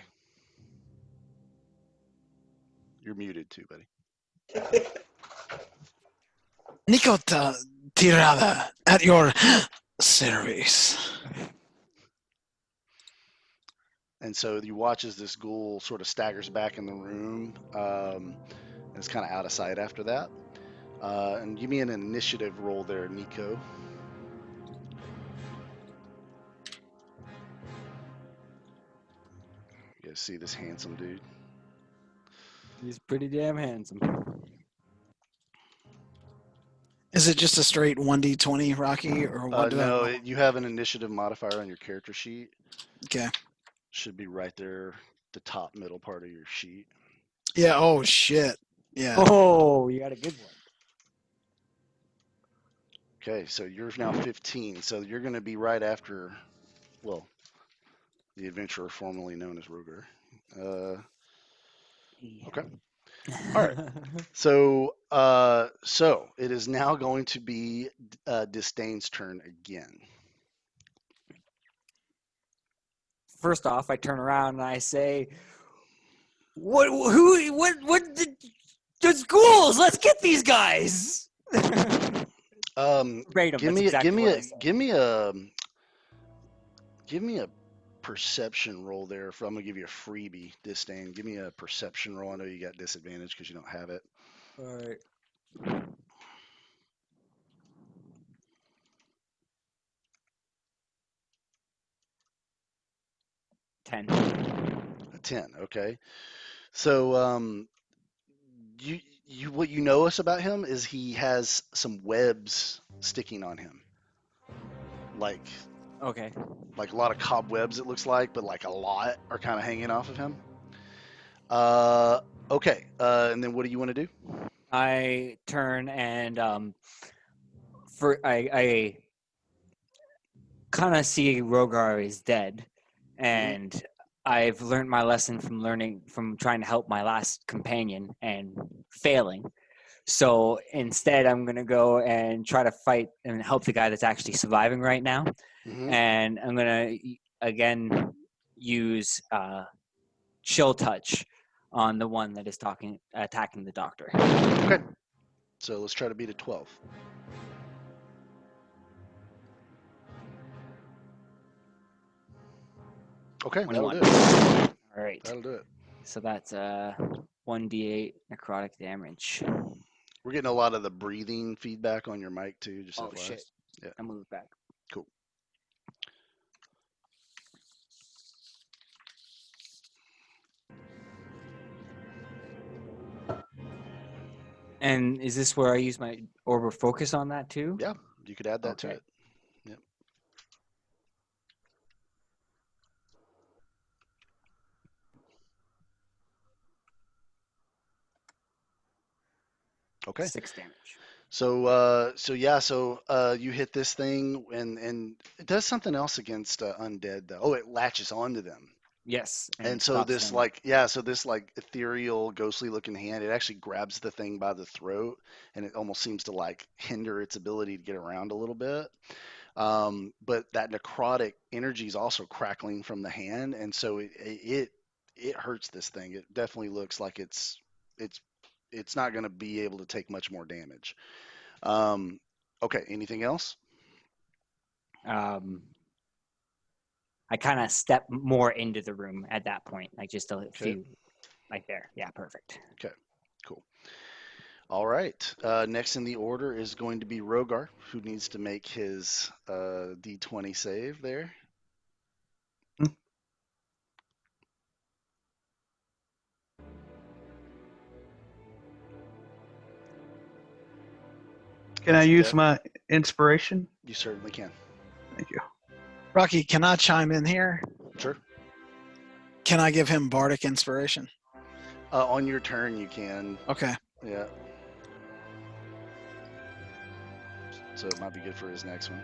You're muted too, buddy. Nico Tirada, at your service. And so you watch as this ghoul sort of staggers back in the room, and it's kind of out of sight after that. And give me an initiative roll there, Nico. You guys see this handsome dude? He's pretty damn handsome. Is it just a straight 1d20, Rocky, or what do I No, roll? you have an initiative modifier on your character sheet. Okay. Should be right there, the top middle part of your sheet. Yeah. Oh shit. Yeah. Oh, you got a good one. Okay, so you're now 15. So you're going to be right after, well, the adventurer formerly known as Roger. Okay. All right. So, so it is now going to be Disdain's turn again. First off, I turn around and I say, what the schools? Let's get these guys. Verbatim, Give that's me, exactly give me what a, I said. give me a perception roll there. I'm gonna give you a freebie, Disdain. Give me a perception roll. I know you got disadvantage because you don't have it. All right. 10. A 10. Okay. So, you what you notice about him is he has some webs sticking on him, like Okay. a lot of cobwebs. It looks like, but like a lot are kind of hanging off of him. Okay. And then what do you want to do? I turn and I kind of see Rogar is dead, and I've learned my lesson from trying to help my last companion and failing. So instead, I'm gonna go and try to fight and help the guy that's actually surviving right now, Mm-hmm. and I'm gonna again use chill touch on the one that is attacking the doctor. Okay. So let's try to beat a 12. Okay, that'll 21. do it. All right. That'll do it. So that's 1d8 necrotic damage. We're getting a lot of the breathing feedback on your mic too. Just Oh FYI. shit! Yeah. I moved back. Cool. And is this where I use my orb of focus on that too? Yeah, you could add that to Okay. it. Yep. Okay. 6 damage. So, you hit this thing, and it does something else against undead though. Oh, it latches onto them. Yes. And so stops this them. this like ethereal, ghostly looking hand, it actually grabs the thing by the throat, and it almost seems to like hinder its ability to get around a little bit. But that necrotic energy is also crackling from the hand, and so it hurts this thing. It definitely looks like it's not going to be able to take much more damage. Okay, anything else? I kind of step more into the room at that point, like just a few, like there. Yeah, perfect. Okay, cool. All right. Next in the order is going to be Rogar, who needs to make his D20 save there. Can I use my inspiration? You certainly can. Thank you. Rocky, can I chime in here? Sure. Can I give him bardic inspiration? On your turn, you can. Okay. Yeah. So it might be good for his next one.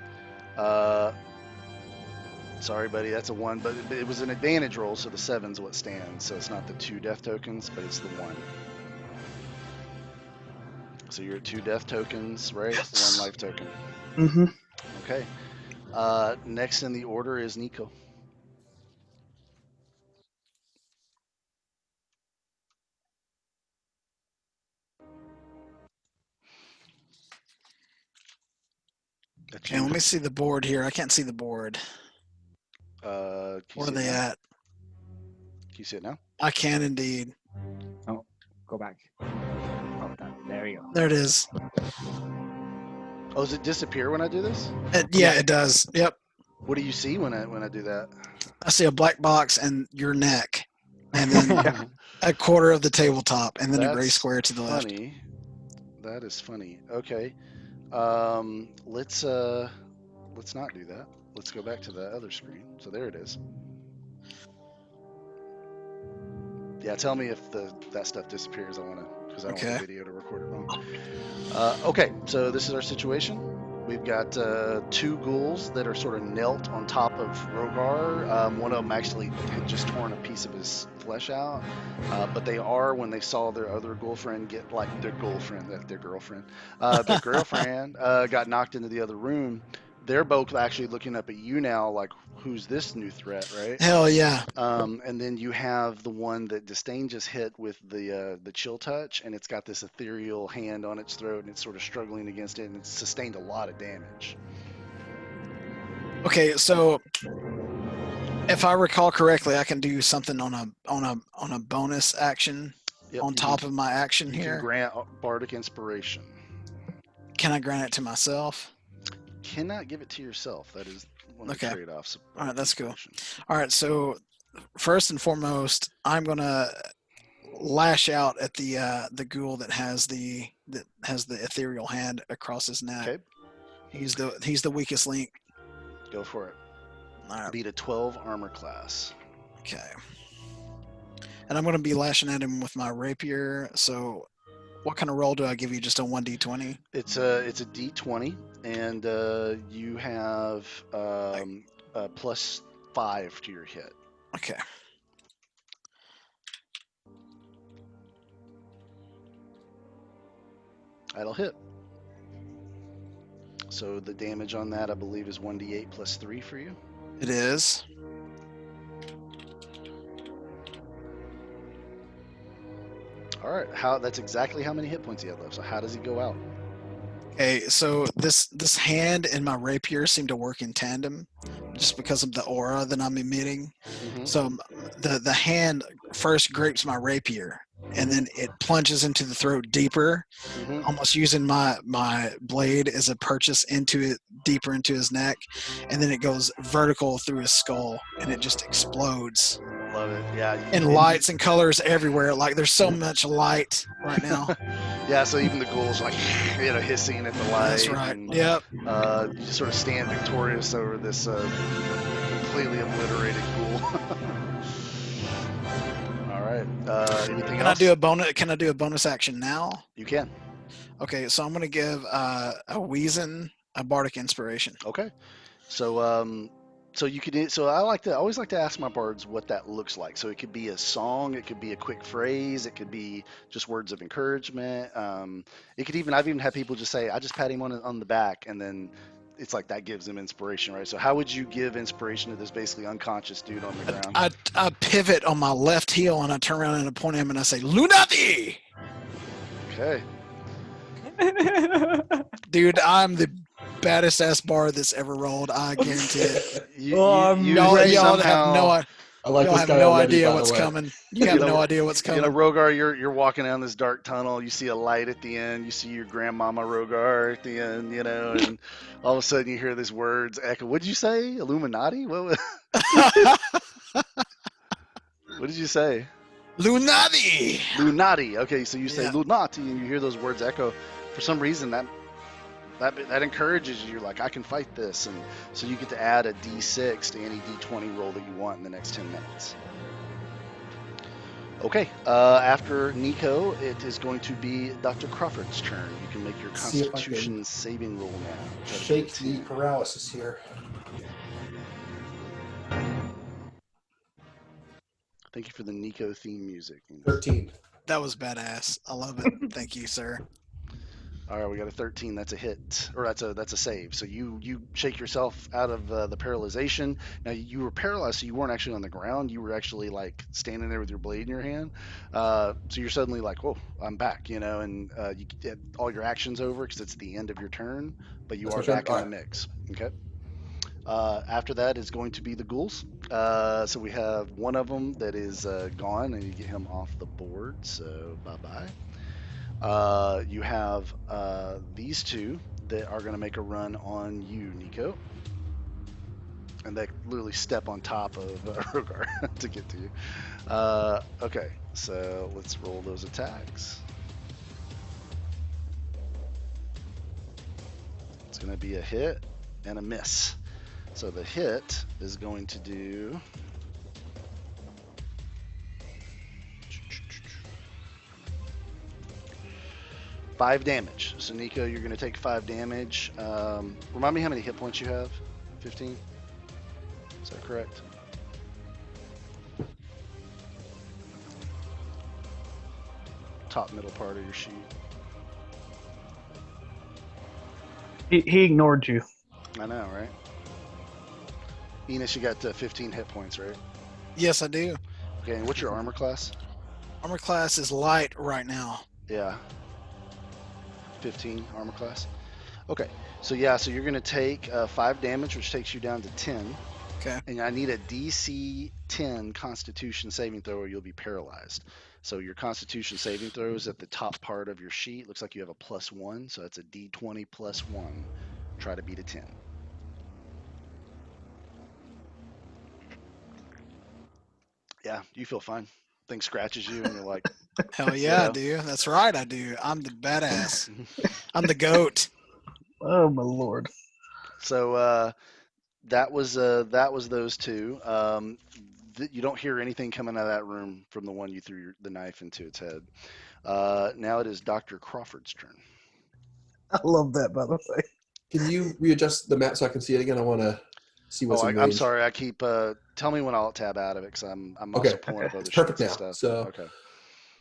Sorry, buddy, that's a 1, but it was an advantage roll, so the 7's what stands. So it's not the 2 death tokens, but it's the 1. So you're at 2 death tokens, right? Yes. 1 life token. Mm-hmm. Okay. Next in the order is Nico. Okay, let me see the board here. I can't see the board. Can you Where see are it they now? at? Can you see it now? Uh, I can indeed. Go back. Oh, there you go. There it is. Oh, does it disappear when I do this? Yeah, it does. Yep. What do you see when I do that? I see a black box and your neck, and then a quarter of the tabletop, and then a gray That's square to the left. funny. That is funny. Okay. Let's not do that. Let's go back to the other screen. So there it is. Yeah, tell me if that stuff disappears. I want to, because I don't want the video to record it wrong. Okay, so this is our situation. We've got two ghouls that are sort of knelt on top of Rogar. One of them actually had just torn a piece of his flesh out, but they are, when they saw their other girlfriend get, like, their girlfriend got knocked into the other room. They're both actually looking up at you now, like, who's this new threat, right? Hell yeah. And then you have the one that Disdain just hit with the chill touch, and it's got this ethereal hand on its throat, and it's sort of struggling against it, and it's sustained a lot of damage. Okay, so if I recall correctly, I can do something on a bonus action Yep, on top of my action you here. can grant Bardic Inspiration. Can I grant it to myself? Cannot give it to yourself. That is one of the Okay. trade-offs. Of All right, that's cool. Inspiration. All right, so first and foremost, I'm gonna lash out at the ghoul that has the ethereal hand across his neck. Okay, He's the weakest link. go for it. All right. Beat a 12 armor class. Okay. And I'm gonna be lashing at him with my rapier. So, what kind of roll do I give you? Just a 1d20? It's a D20, and you have +5 to your hit. Okay. That'll hit. So the damage on that, I believe, is 1d8 +3 for you. It is. All right. That's exactly how many hit points he had left. So how does he go out? Okay, so this hand and my rapier seem to work in tandem, just because of the aura that I'm emitting. Mhm. So the hand first grapes my rapier, and then it plunges into the throat deeper, Mhm. almost using my blade as a purchase into it, deeper into his neck, and then it goes vertical through his skull, and it just explodes. Love it. Yeah. And lights and colors everywhere. Like there's so much light right now. Yeah. So even the ghouls like hissing at the light. That's right. And, Yep. you just sort of stand victorious over this completely obliterated ghoul. All right. Anything Can else? Can I do a bonus action now? You can. Okay, so I'm gonna give a Weezin a bardic inspiration. Okay. So so you could so I always like to ask my bards what that looks like. So it could be a song, it could be a quick phrase, it could be just words of encouragement. It could even I've even had people just say, I just pat him on the back, and then it's like that gives them inspiration, right? So how would you give inspiration to this basically unconscious dude on the ground? I pivot on my left heel and I turn around and I point at him and I say, Lunati! Okay. Dude, I'm the baddest ass bar that's ever rolled. I guarantee it. I'm Y'all ready. have somehow, I like y'all this have guy no already, idea by what's the way. coming. You have no idea what's coming. Rogar, you're walking down this dark tunnel. You see a light at the end. You see your grandmama Rogar at the end, and all of a sudden you hear these words echo. What did you say? Illuminati? What did you say? Lunati! Lunati. Okay, so you say Yeah. Lunati, and you hear those words echo. For some reason, that encourages you. You're like, I can fight this, and so you get to add a D6 to any D20 roll that you want in the next 10 minutes. Okay, after Nico, it is going to be Dr. Crawford's turn. You can make your See if I Constitution saving roll now. Try to Shake beat the 10. paralysis here. Thank you for the Nico theme music. 13. That was badass. I love it. Thank you, sir. All right, we got a 13. That's a hit, or that's a save. So you shake yourself out of the paralyzation. Now you were paralyzed, so you weren't actually on the ground. You were actually like standing there with your blade in your hand. So you're suddenly like, "Whoa, I'm back!" and you get all your actions over because it's the end of your turn, but you That's my are turn. back All in the right. mix. Okay. After that is going to be the ghouls. So we have one of them that is gone, and you get him off the board. So bye bye. You have these two that are going to make a run on you, Nico. And they literally step on top of Rogar to get to you. Okay, so let's roll those attacks. It's going to be a hit and a miss. So the hit is going to do 5 damage. So Nico, you're going to take 5 damage. Remind me how many hit points you have? 15? Is that correct? Top middle part of your sheet. He ignored you. I know, right? Enos, you got 15 hit points, right? Yes, I do. Okay, and what's your armor class? Armor class is light right now. Yeah. 15 armor class. Okay, so yeah, so you're going to take 5 damage, which takes you down to 10. Okay. And I need a DC 10 Constitution saving throw or you'll be paralyzed. So your Constitution saving throw is at the top part of your sheet. Looks like you have a +1, so that's a D20 +1. Try to beat a 10. Yeah, you feel fine. Thing scratches you and you're like, Hell yeah, I Ditto. do. That's right, I do. I'm the badass. I'm the goat. Oh my lord. So that was those two. You don't hear anything coming out of that room from the one you threw the knife into its head. Now it is Dr. Crawford's turn. I love that, by the way. Can you readjust the map so I can see it again? I want to see what's in I'm range. sorry. I keep tell me when I'll tab out of it because I'm Okay. also pulling up other It's perfect sheets and now. stuff. So, Okay.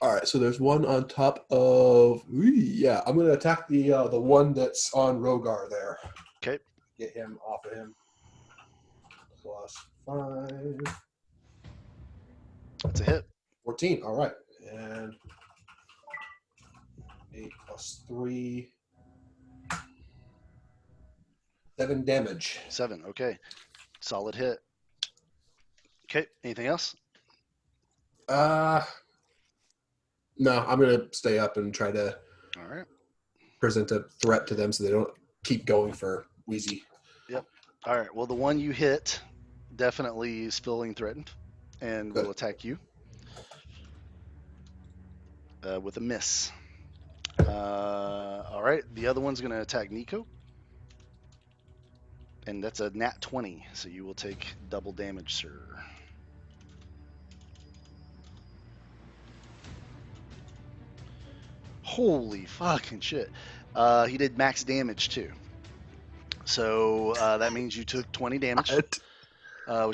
all right. So there's one on top of. Yeah, I'm going to attack the one that's on Rogar there. Okay. Get him off of him. +5. That's a hit. 14. All right. And 8 + 3. 7 damage. 7. Okay. Solid hit. Okay. Anything else? No, I'm going to stay up and try to All right. present a threat to them so they don't keep going for Wheezy. Yep. All right. Well, the one you hit definitely is feeling threatened and Good. will attack you with a miss. All right. The other one's going to attack Nico. And that's a nat 20. So you will take double damage, sir. Holy fucking shit. He did max damage too. So that means you took 20 damage, which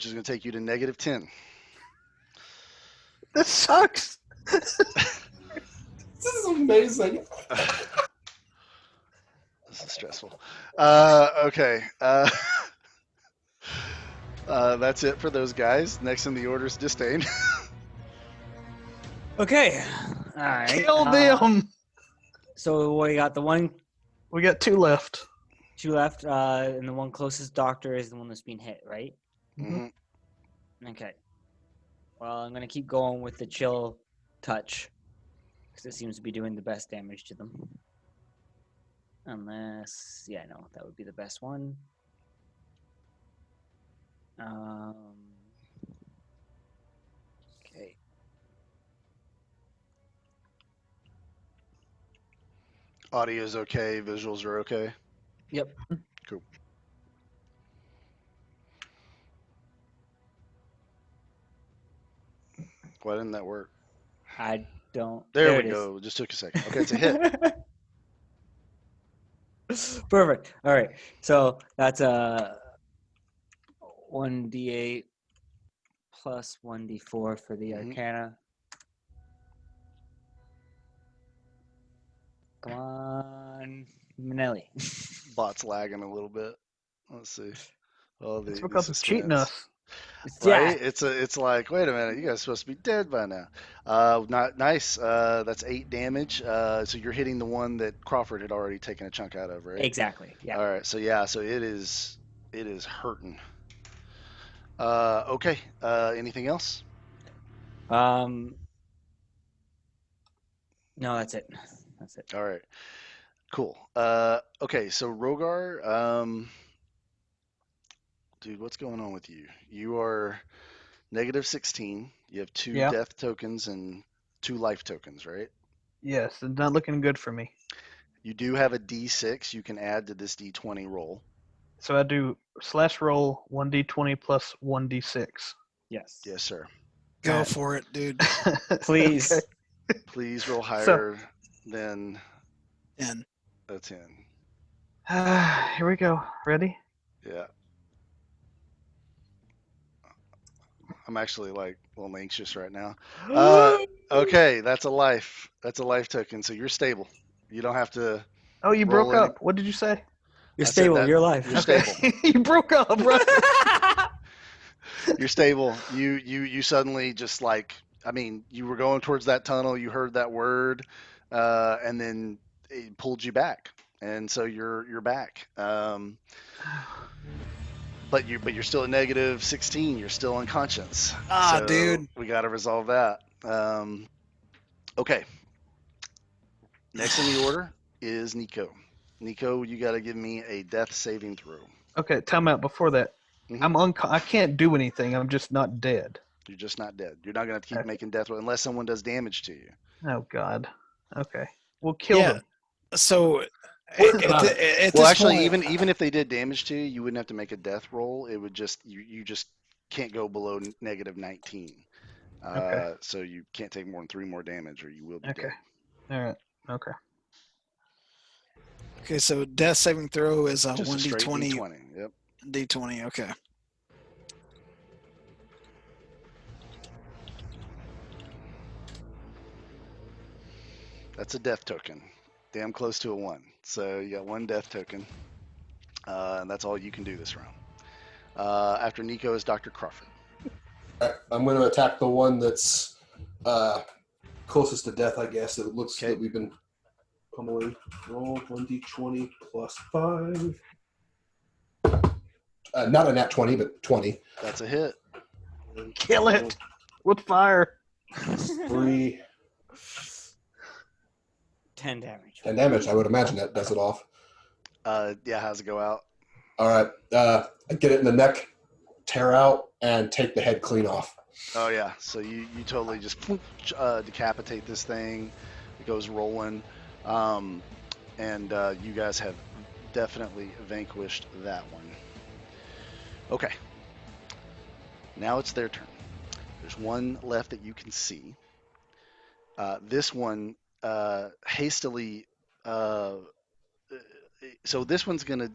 is going to take you to -10. This sucks. This is amazing. This is stressful. Okay. That's it for those guys. Next in the order is Disdain. Okay. All right. Kill them. So we got the one, We got 2 left. 2 left, and the one closest doctor is the one that's being hit, right? Mhm. Okay. Well, I'm gonna keep going with the chill touch because it seems to be doing the best damage to them. Unless, yeah, no, that would be the best one. Okay. Audio's okay. Visuals are okay. Yep. Cool. Why didn't that work? I don't. There we it is. go. It just took a second. Okay, it's a hit. Perfect. All right. So that's a 1d8 plus 1d4 for the Mhm. Arcana. Come on, Manelli. Bot's lagging a little bit. Let's see. Oh, It's the because it's cheating suspense. us. Right? Yeah, It's like, wait a minute, you guys are supposed to be dead by now. Not nice. That's 8 damage. So you're hitting the one that Crawford had already taken a chunk out of, right? exactly. Yeah. All right. So yeah, so it is hurting. Okay. Anything else? No, that's it. That's it. All right. Cool. Okay. So Rogar, dude, what's going on with you? You are -16. You have 2 Yeah. death tokens and 2 life tokens, right? Yes, it's not looking good for me. You do have a D6 you can add to this D20 roll. So I do /roll 1d20 plus 1d6. Yes. Yes, sir. Go Alright. for it, dude. Please. Okay. Please roll So- higher than And a 10. Here we go. Ready? Yeah. I'm actually like a little anxious right now. Okay, that's a life. That's a life token. So you're stable. You don't have to Oh, you roll broke any. up. What did you say? You're I said stable. that You're alive. you're Okay. stable. You broke up, bro. You're stable. You suddenly just like, I mean, you were going towards that tunnel, you heard that word, and then it pulled you back. And so you're back. But you're still at -16. You're still unconscious. So dude. we got to resolve that. Okay. Next in the order is Nico. Nico, you got to give me a death saving throw. Okay, time out before that. Mhm. I can't do anything. I'm just not dead. You're just not dead. You're not gonna have to keep Okay. making death rolls unless someone does damage to you. Oh God. Okay. We'll kill Yeah. them. So What at, about the, it? at Well, this actually, point, even if they did damage to you, you wouldn't have to make a death roll. It would just you just can't go below -19. Okay. So you can't take more than 3 more damage, or you will be Okay. dead. All right. Okay. okay, so death saving throw is a Just a straight 1d20. D20. Yep. D20, okay. That's a death token. Damn close to a 1. So you got 1 death token. And that's all you can do this round. After Nico is Dr. Crawford. I'm going to attack the one that's closest to death, I guess. It looks Okay. that we've been pummeling. Roll 1d20 plus 5. Not a nat 20, but 20. That's a hit. Kill it with fire. 3, 10 damage. 10 damage. I would imagine that does it off. Yeah, how's it go out? All right. I get it in the neck, tear out, and take the head clean off. Oh yeah, so you totally just decapitate this thing. It goes rolling, and you guys have definitely vanquished that one. Okay, now it's their turn. There's one left that you can see. This one hastily. So this one's gonna.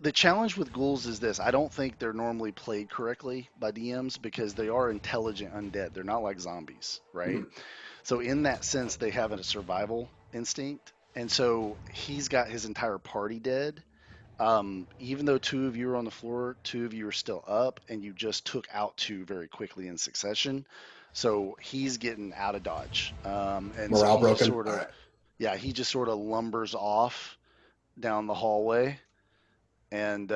The challenge with ghouls is this: I don't think they're normally played correctly by DMs because they are intelligent undead. They're not like zombies, right? So in that sense, they have a survival instinct, and so he's got his entire party dead. Even though 2 of you are on the floor, 2 of you are still up, and you just took out 2 very quickly in succession. So he's getting out of dodge, and Morale so he broken. just sort of, All right. yeah, he just sort of lumbers off down the hallway, and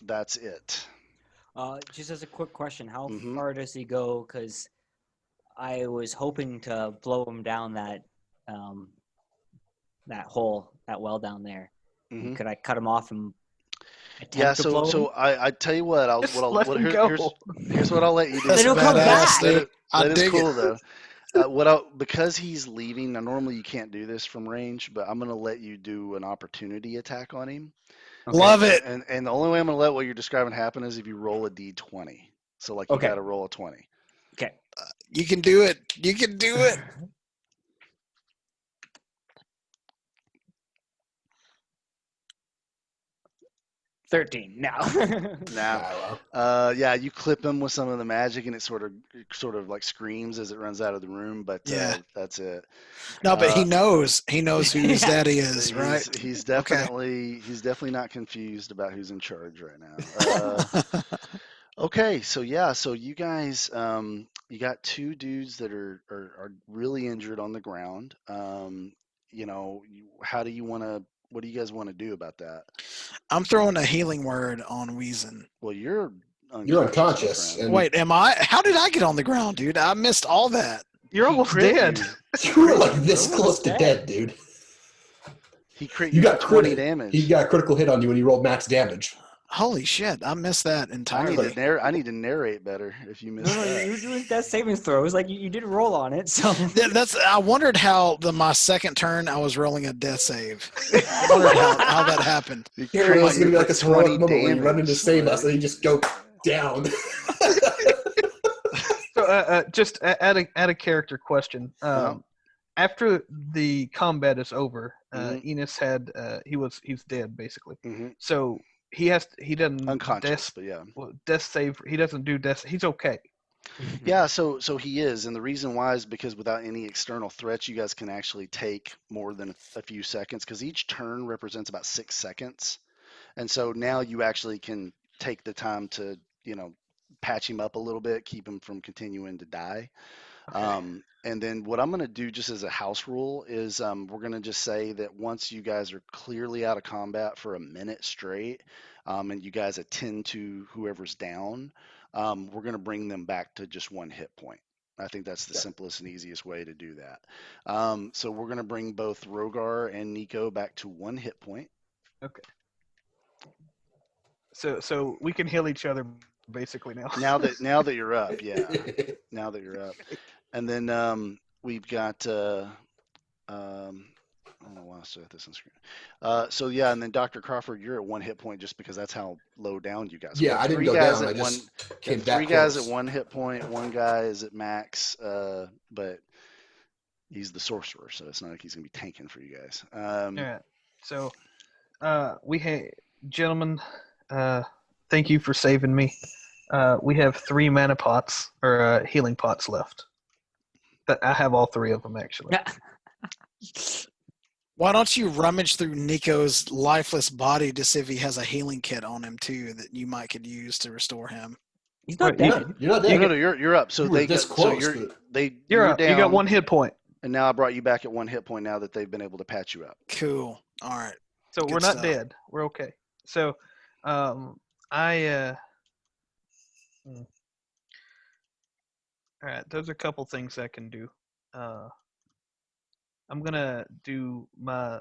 that's it. Just as a quick question, how Mhm. far does he go? Because I was hoping to blow him down that that hole, that well down there. Mhm. Could I cut him off and attempt Yeah, to blow him? so I tell you what, Just let him go. here's what I'll let you do. That's Then he'll come badass, back. dude. I That is dig cool it. though. Because he's leaving. Now normally you can't do this from range, but I'm gonna let you do an opportunity attack on him. Okay. Love it. And the only way I'm gonna let what you're describing happen is if you roll a d20. So like you Okay. got to roll a 20. Okay. You can do it. You can do it. 13 now. Now, yeah, you clip him with some of the magic, and it sort of like screams as it runs out of the room. But Yeah. that's it. No, but he Uh, knows who his Yeah. daddy is, right? He's Okay. definitely not confused about who's in charge right now. Okay, so yeah, so you guys, you got two dudes that are really injured on the ground. How do you want to? What do you guys want to do about that? I'm throwing a healing word on Weezin. Well, you're You're unconscious, my unconscious. friend. And Wait, am I? How did I get on the ground, dude? I missed all that. You're He almost crit dead. you. you were like this Bro, close to dead. dead, dude. He crit You you for got 20 crit. damage. He got a critical hit on you when you rolled max damage. Holy shit! I missed that I entirely. need to narrate better if you missed No, that. you were doing death saving throws. Like you did roll on it, so. That's. I wondered how my second turn I was rolling a death save. I wondered how that happened. He Here crit it is you going to be for like this heroic 20 moment where you run in to damage, save us like- and you just go down. So, just add a character question. Uh-huh. After the combat is over, Mhm. Enos had he's dead basically. Mhm. So he doesn't Unconscious, but yeah. death save. He doesn't do death. He's okay. Yeah, so he is, and the reason why is because without any external threats, you guys can actually take more than a few seconds because each turn represents about 6 seconds, and so now you actually can take the time to patch him up a little bit, keep him from continuing to die. And then what I'm going to do just as a house rule is we're going to just say that once you guys are clearly out of combat for a minute straight, and you guys attend to whoever's down, we're going to bring them back to just 1 hit point. I think that's the simplest and easiest way to do that. So we're going to bring both Rogar and Nico back to 1 hit point. Okay. So we can heal each other basically now. Now that you're up, yeah. Now that you're up, and then we've got. I don't know why I set this on screen. So yeah, and then Dr. Crawford, you're at 1 hit point just because that's how low down you guys. Yeah, I didn't go down. I just came back Three guys close. at 1 hit point. One guy is at max, but he's the sorcerer, so it's not like he's gonna be tanking for you guys. All right. So, gentlemen, thank you for saving me. We have 3 mana pots or healing pots left. That I have all 3 of them actually. Why don't you rummage through Nico's lifeless body to see if he has a healing kit on him too that you might could use to restore him? He's not Wait, dead. You're not No, there. no, you're up. So You were they this got, so close, you're but- You're were up. down, You got 1 hit point. and now I brought you back at 1 hit point. Now that they've been able to patch you up. Cool. All right. So Good we're not stuff. dead. We're okay. So, I all right. There's a couple things I can do. I'm gonna do my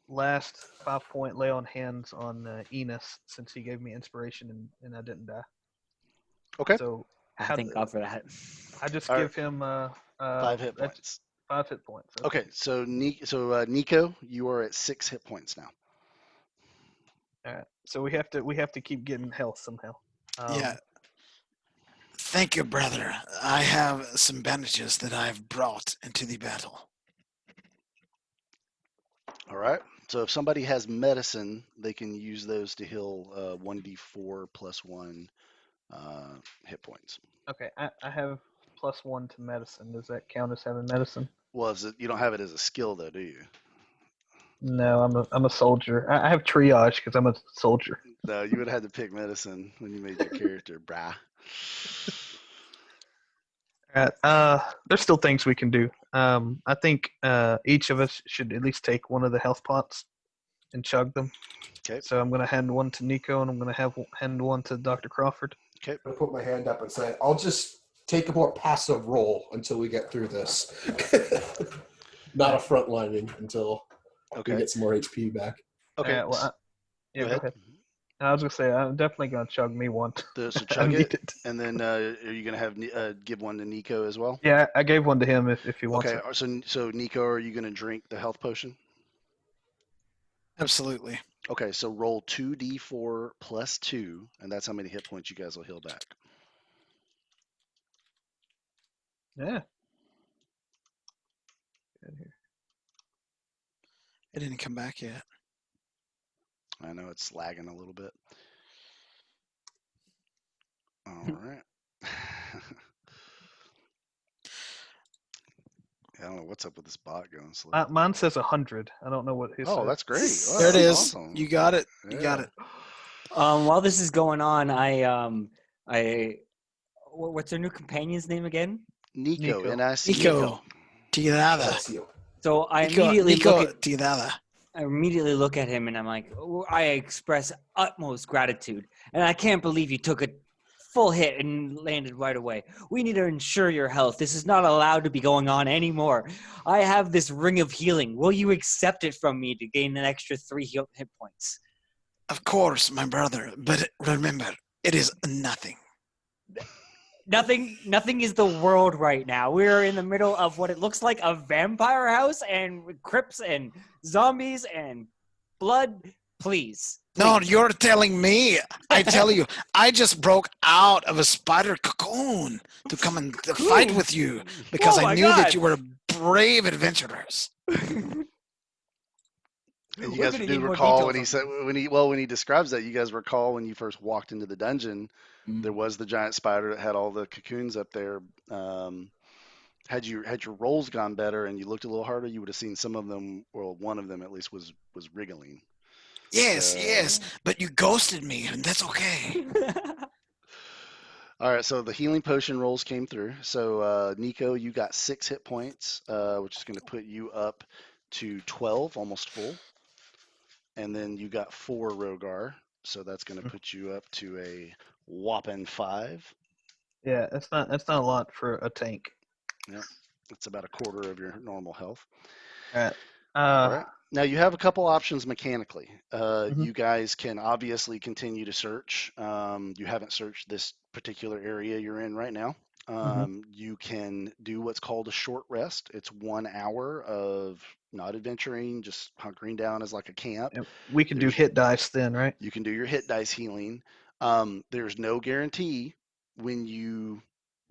last 5-point lay on hands on Enos since he gave me inspiration and I didn't die. Okay. So Thank God for that. I just All right. give him 5 hit that's points. 5 hit points. Okay, so Nico, you are at 6 hit points now. All right. So we have to keep getting health somehow. Yeah. Thank you, brother. I have some bandages that I've brought into the battle. All right. So if somebody has medicine, they can use those to heal 1d4 plus 1 hit points. Okay. I have +1 to medicine. Does that count as having medicine? Well, you don't have it as a skill though, do you? No, I'm a soldier. I have triage because I'm a soldier. No, you would have had to pick medicine when you made your character, brah. All right. There's still things we can do. I think each of us should at least take one of the health pots and chug them. Okay. So I'm going to hand one to Nico, and I'm going to hand one to Dr. Crawford. Okay. I put my hand up and say, I'll just take a more passive role until we get through this. Not a frontlining until we Okay. get some more HP back. Okay. All right, well, Go ahead. I was going to say, I'm definitely going to chug me one. So I chug need it, and then are you gonna have give one to Nico as well? Yeah, I gave one to him if he wants Okay. it. So Nico, are you gonna drink the health potion? Absolutely. Okay. So roll 2d4 plus 2, and that's how many hit points you guys will heal back. Yeah. It didn't come back yet. I know it's lagging a little bit. All right. I don't know what's up with this bot going slow. Mine says 100. I don't know what his Oh, says. that's great. Wow, There it that's is. awesome. You got it. You got Yeah. it. While this is going on, what's their new companion's name again? Nico, Nico. N-I-C-O. Nico. Tirada. Alessio. So I Nico, immediately Nico look at Tirada. him and I'm like, I express utmost gratitude, and I can't believe you took a full hit and landed right away. We need to ensure your health. This is not allowed to be going on anymore. I have this ring of healing. Will you accept it from me to gain an extra 3 hit points? Of course, my brother. But remember, it is nothing. Nothing is the world right now. We're in the middle of what it looks like a vampire house and crypts and zombies and blood. Please. No, you're telling me. I tell you, I just broke out of a spider cocoon to come and fight with you because Oh I my knew that God. you were brave adventurers. And you We're guys gonna do need more recall when details he on said when he describes that, you guys recall when you first walked into the dungeon, there was the giant spider that had all the cocoons up there. Had your rolls gone better and you looked a little harder, you would have seen some of them, or one of them at least, was wriggling. Yes, So- yes, but you ghosted me, and that's okay. All right, so the healing potion rolls came through. So Nico, you got 6 hit points, which is going to put you up to 12, almost full. And then you got 4 Rogar, so that's going to put you up to a whopping 5. Yeah, that's not a lot for a tank. Yep, it's about a quarter of your normal health. All right. All right. Now you have a couple options mechanically. Mhm. You guys can obviously continue to search. You haven't searched this particular area you're in right now. You can do what's called a short rest. It's 1 hour of not adventuring, just hunkering down as like a camp. And we can do There's- hit dice then, right? You can do your hit dice healing. There's no guarantee when you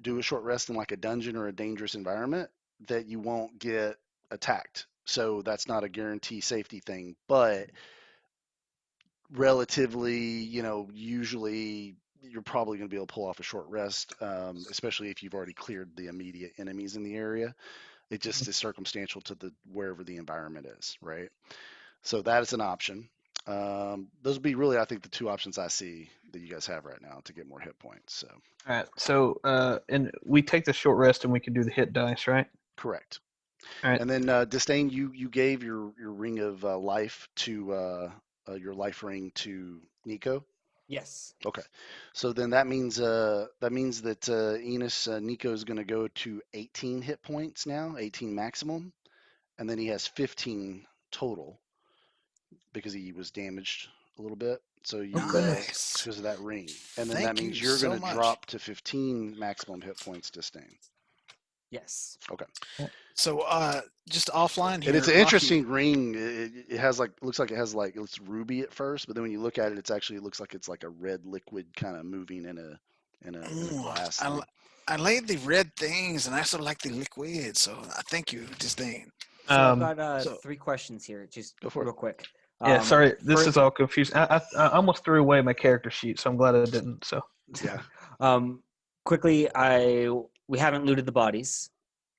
do a short rest in like a dungeon or a dangerous environment that you won't get attacked. So that's not a guarantee safety thing, but relatively, usually you're probably going to be able to pull off a short rest, especially if you've already cleared the immediate enemies in the area. It just is circumstantial to wherever the environment is, right? So that is an option. Those would be really, I think, the 2 options I see that you guys have right now to get more hit points. So All right. So and we take the short rest and we can do the hit dice, right? correct. All right. And then Disdain, you gave your ring of life to your life ring to Nico. Yes. Okay, so then that means that Nico is going to go to 18 hit points now, 18 maximum, and then he has 15 total because he was damaged a little bit. So you Nice. because of that ring, and then Thank that means you you're so going to much. drop to 15 maximum hit points, Disdain. Yes. Okay. So, just offline here. And it's an Rocky- interesting ring. It has looks like it has it's ruby at first, but then when you look at it, it looks like it's like a red liquid kind of moving in a Ooh, glass thing. I like the red things, and I also like the liquid. So, thank you, Disdain. So I've Um, got so- 3 questions here, just Go for it. real quick. Yeah. Sorry, this fir- is all confusing. I almost threw away my character sheet, so I'm glad I didn't. So Yeah. Quickly, we haven't looted the bodies,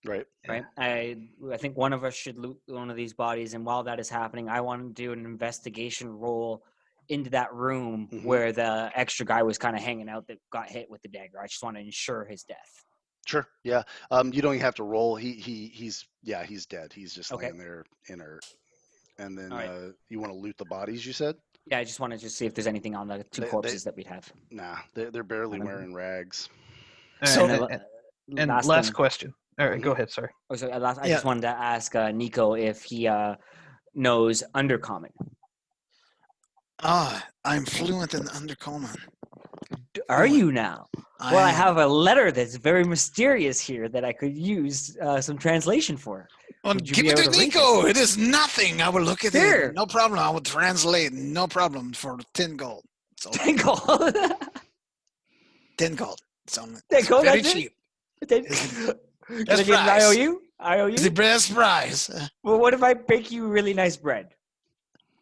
Right. right? I think one of us should loot one of these bodies, and while that is happening, I want to do an investigation roll into that room Mhm. where the extra guy was kind of hanging out that got hit with the dagger. I just want to ensure his death. Sure. Yeah. You don't even have to roll. He's dead. He's just Okay. laying there inert. And then All right. you want to loot the bodies, you said? Yeah, I just wanted to see if there's anything on the 2 They- corpses that we'd have. Nah, they're barely I don't- wearing rags. all So- right, and last thing. question. All right, go ahead. Sorry. Oh, so I Yeah. just wanted to ask Nico if he knows Undercommon. I'm fluent in Undercommon. Are you now? Well, I am. have a letter that's very mysterious here that I could use some translation for. Well, Would you give be it to able to read Nico. It is nothing. I will look at Here. it. No problem. I will translate. No problem for 10 gold. So Tinkle. 10 gold. So Ten gold, very that's it? cheap. Can I Best get an price. IOU? It's the best price. Well, what if I bake you really nice bread?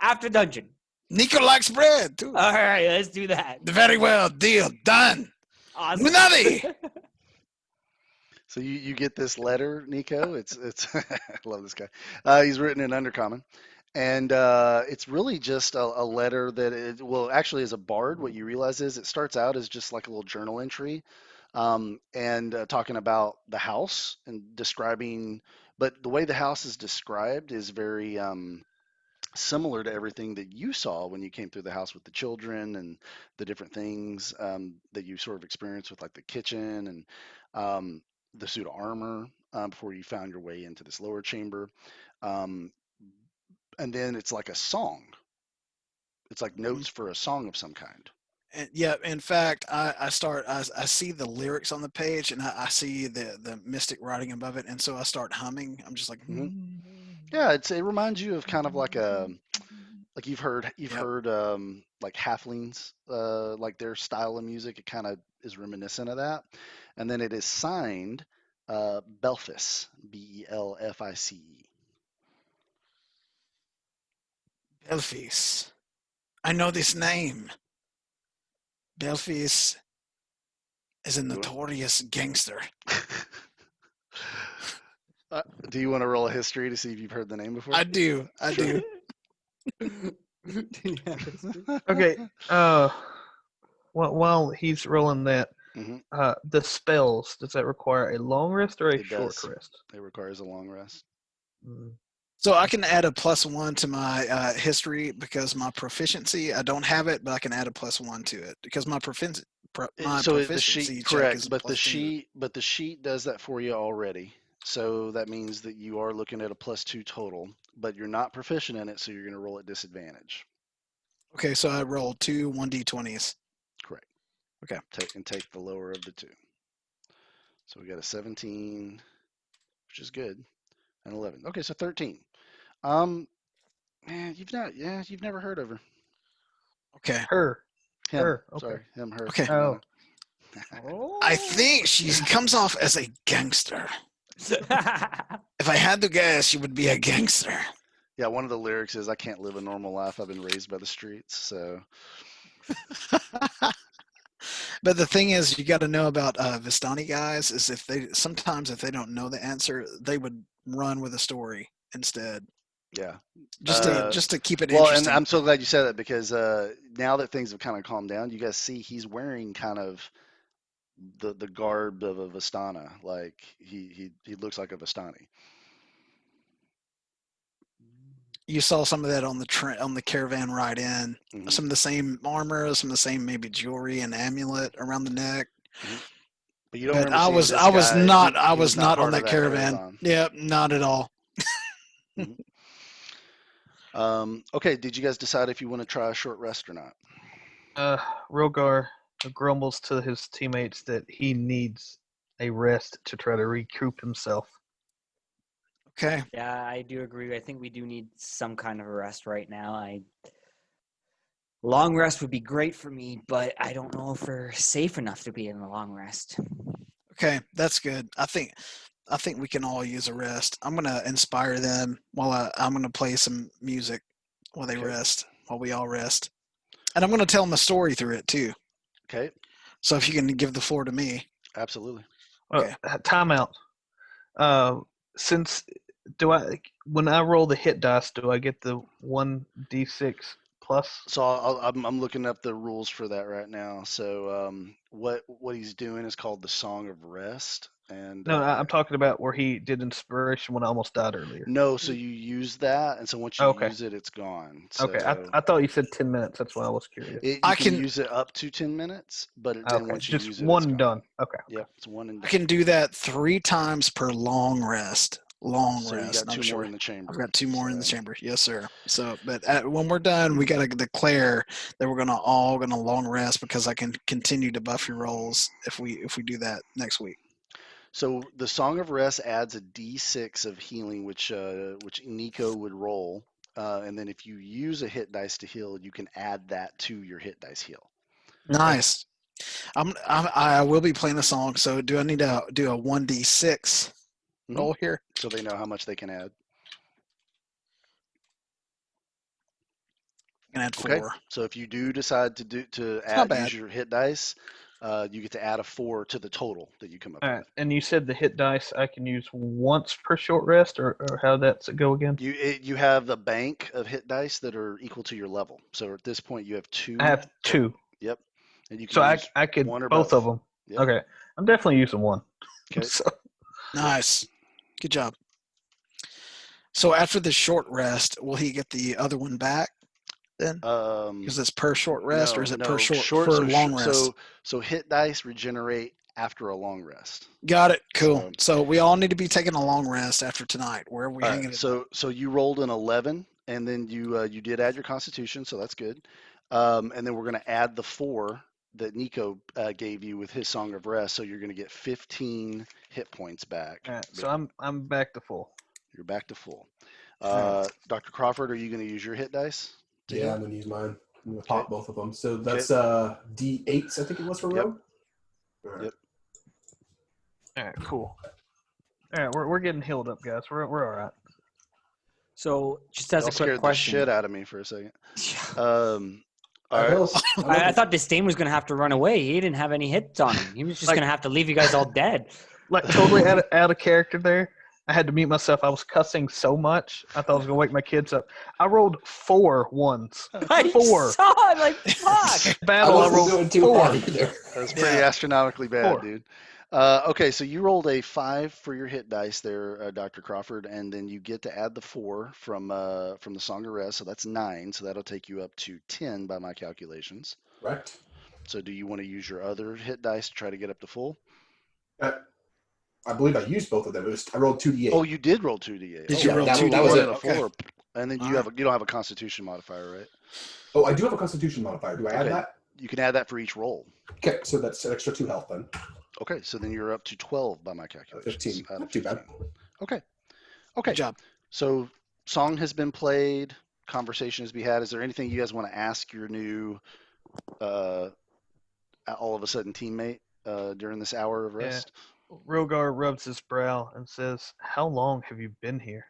After dungeon. Nico likes bread too. All right, let's do that. Very well. Deal. Done. Awesome. Munadi! So you get this letter, Nico. It's I love this guy. He's written in Undercommon, and it's really just a letter that well, actually, as a bard, what you realize is it starts out as just like a little journal entry, and talking about the house and describing. But the way the house is described is very similar to everything that you saw when you came through the house with the children and the different things that you sort of experienced with like the kitchen and um, the suit of armor before you found your way into this lower chamber. Um, and then it's like a song. It's like Mhm. notes for a song of some kind. And yeah, in fact, I see the lyrics on the page and I see the mystic writing above it, and so I start humming. I'm just like, Yeah, it reminds you of kind of like you've yep. heard like halflings like their style of music. It kind of is reminiscent of that. And then it is signed Belfice, Belfice. Belfis. I know this name. Belfis is a You want- notorious gangster. do you want to roll a history to see if you've heard the name before? I do. I Sure. do. Okay. While he's rolling that, hmm the spells, does that require a long rest or a It short does. rest? It requires a long rest. Mm. So I can add a +1 to my history because my proficiency. I don't have it, but I can add a +1 to it because my So the proficiency sheet, check is correct, a but +2. the sheet does that for you already. So that means that you are looking at a +2 total, but you're not proficient in it, so you're going to roll at disadvantage. Okay, so I rolled two 1d20s. Correct. Okay. Take the lower of the two. So we got a 17, which is good, and 11. Okay, so 13. Um, man, you've never heard of her. Okay. Her. Him. Her. Okay. Sorry, him, her. Okay. Oh. I think she comes off as a gangster. If I had to guess, she would be a gangster. Yeah, one of the lyrics is, "I can't live a normal life. I've been raised by the streets." So But the thing is, you got to know about Vistani guys is if they don't know the answer, they would run with a story instead, yeah. just to keep it Well, and interesting. I'm so glad you said that because now that things have kind of calmed down, you guys see he's wearing kind of the garb of a Vistana. Like he looks like a Vistani. You saw some of that on the caravan ride in. Mhm. Some of the same armor, some of the same maybe jewelry and amulet around the neck. But you don't But remember I seeing was this I was guy. not He was not on part of that that caravan. caravan. Yep, not at all. Okay, did you guys decide if you want to try a short rest or not? Rogar grumbles to his teammates that he needs a rest to try to recoup himself. Okay. Yeah, I do agree. I think we do need some kind of a rest right now. Long rest would be great for me, but I don't know if we're safe enough to be in a long rest. Okay, that's good. I think we can all use a rest. I'm gonna inspire them while I'm gonna play some music while they Okay. rest, while we all rest, and I'm gonna tell them a story through it too. Okay, So if you can give the floor to me. absolutely. Okay. Timeout. Since when I roll the hit dice, do I get the 1d6 plus? So I'm looking up the rules for that right now. So what he's doing is called the Song of Rest, and No, I'm talking about where he did inspiration when I almost died earlier. no, so you use that, and so once you Okay. use it, it's gone. So Okay, I thought you said 10 minutes. That's why I was curious. you I can can use it up to 10 minutes, but then Okay, once you just use it, one it's and gone. done. Okay. Yep, it's one and I done. can do that 3 times per long rest. Long So you rest. got I'm 2 more sure. in the chamber. I've got 2 more in the So- chamber. Yes, sir. So, but when we're done, we gotta declare that we're gonna long rest because I can continue to buff your rolls if we do that next week. So the Song of Rest adds a D6 of healing, which Nico would roll, and then if you use a hit dice to heal, you can add that to your hit dice heal. Nice. I will be playing a song. So do I need to do a 1d6 Mhm. roll here? So they know how much they can add. I can add Okay. 4. So if you do decide to not bad. use your hit dice, you get to add a 4 to the total that you come up All with. right. And you said the hit dice I can use once per short rest, or how that's go again? You have a bank of hit dice that are equal to your level. So at this point, you have 2. I have 2. Yep. And you can So use I could one or both of them. Yep. Okay. I'm definitely using one. Okay. So, Nice. Good job. So after the short rest, will he get the other one back then? Because it's per short rest, or is it per long rest? So hit dice regenerate after a long rest. Got it. Cool. So we all need to be taking a long rest after tonight. Where are we All hanging right, it up? so you rolled an 11, and then you did add your Constitution, so that's good. And then we're going to add the 4 that Nico gave you with his Song of Rest, so you're going to get 15 hit points back. all right. So I'm back to full. You're back to full. Alright. Dr. Crawford, are you going to use your hit dice? Yeah, I'm gonna use mine. I'm gonna pop both of them. So that's D8s, I think it was for Yep. Rogue. All right. Yep. All right. Cool. All right. We're getting healed up, guys. We're all right. So, just as Y'all a quick scared question, the shit out of me for a second. All I right. will. I thought Disdain was going to have to run away. He didn't have any hits on him. He was just going to have to leave you guys all dead. Like totally out of character there. I had to mute myself. I was cussing so much. I thought I was gonna wake my kids up. I rolled 4 ones. I 4. saw it, like, fuck. Battle. I wasn't rolled doing too 4. bad either. That's pretty astronomically bad, 4. dude. Okay, so you rolled a 5 for your hit dice there, Dr. Crawford, and then you get to add the 4 from the Song of Rest, so that's 9. So that'll take you up to 10 by my calculations. Right. So do you want to use your other hit dice to try to get up to full? I believe I used both of them. I rolled 2d8. Oh, you did roll 2d8. Did Oh, you wow. roll that 2d8? was it. And a Okay. 4, and then you don't have a Constitution modifier, right? Oh, I do have a Constitution modifier. Do I add Okay. that? You can add that for each roll. Okay, so that's an extra 2 health then. Okay, so then you're up to 12 by my calculations. 15. Out of Not too bad. 15. Okay. Good job. So song has been played, conversation has been had. Is there anything you guys want to ask your new all of a sudden teammate during this hour of rest? Rogar rubs his brow and says, "How long have you been here?"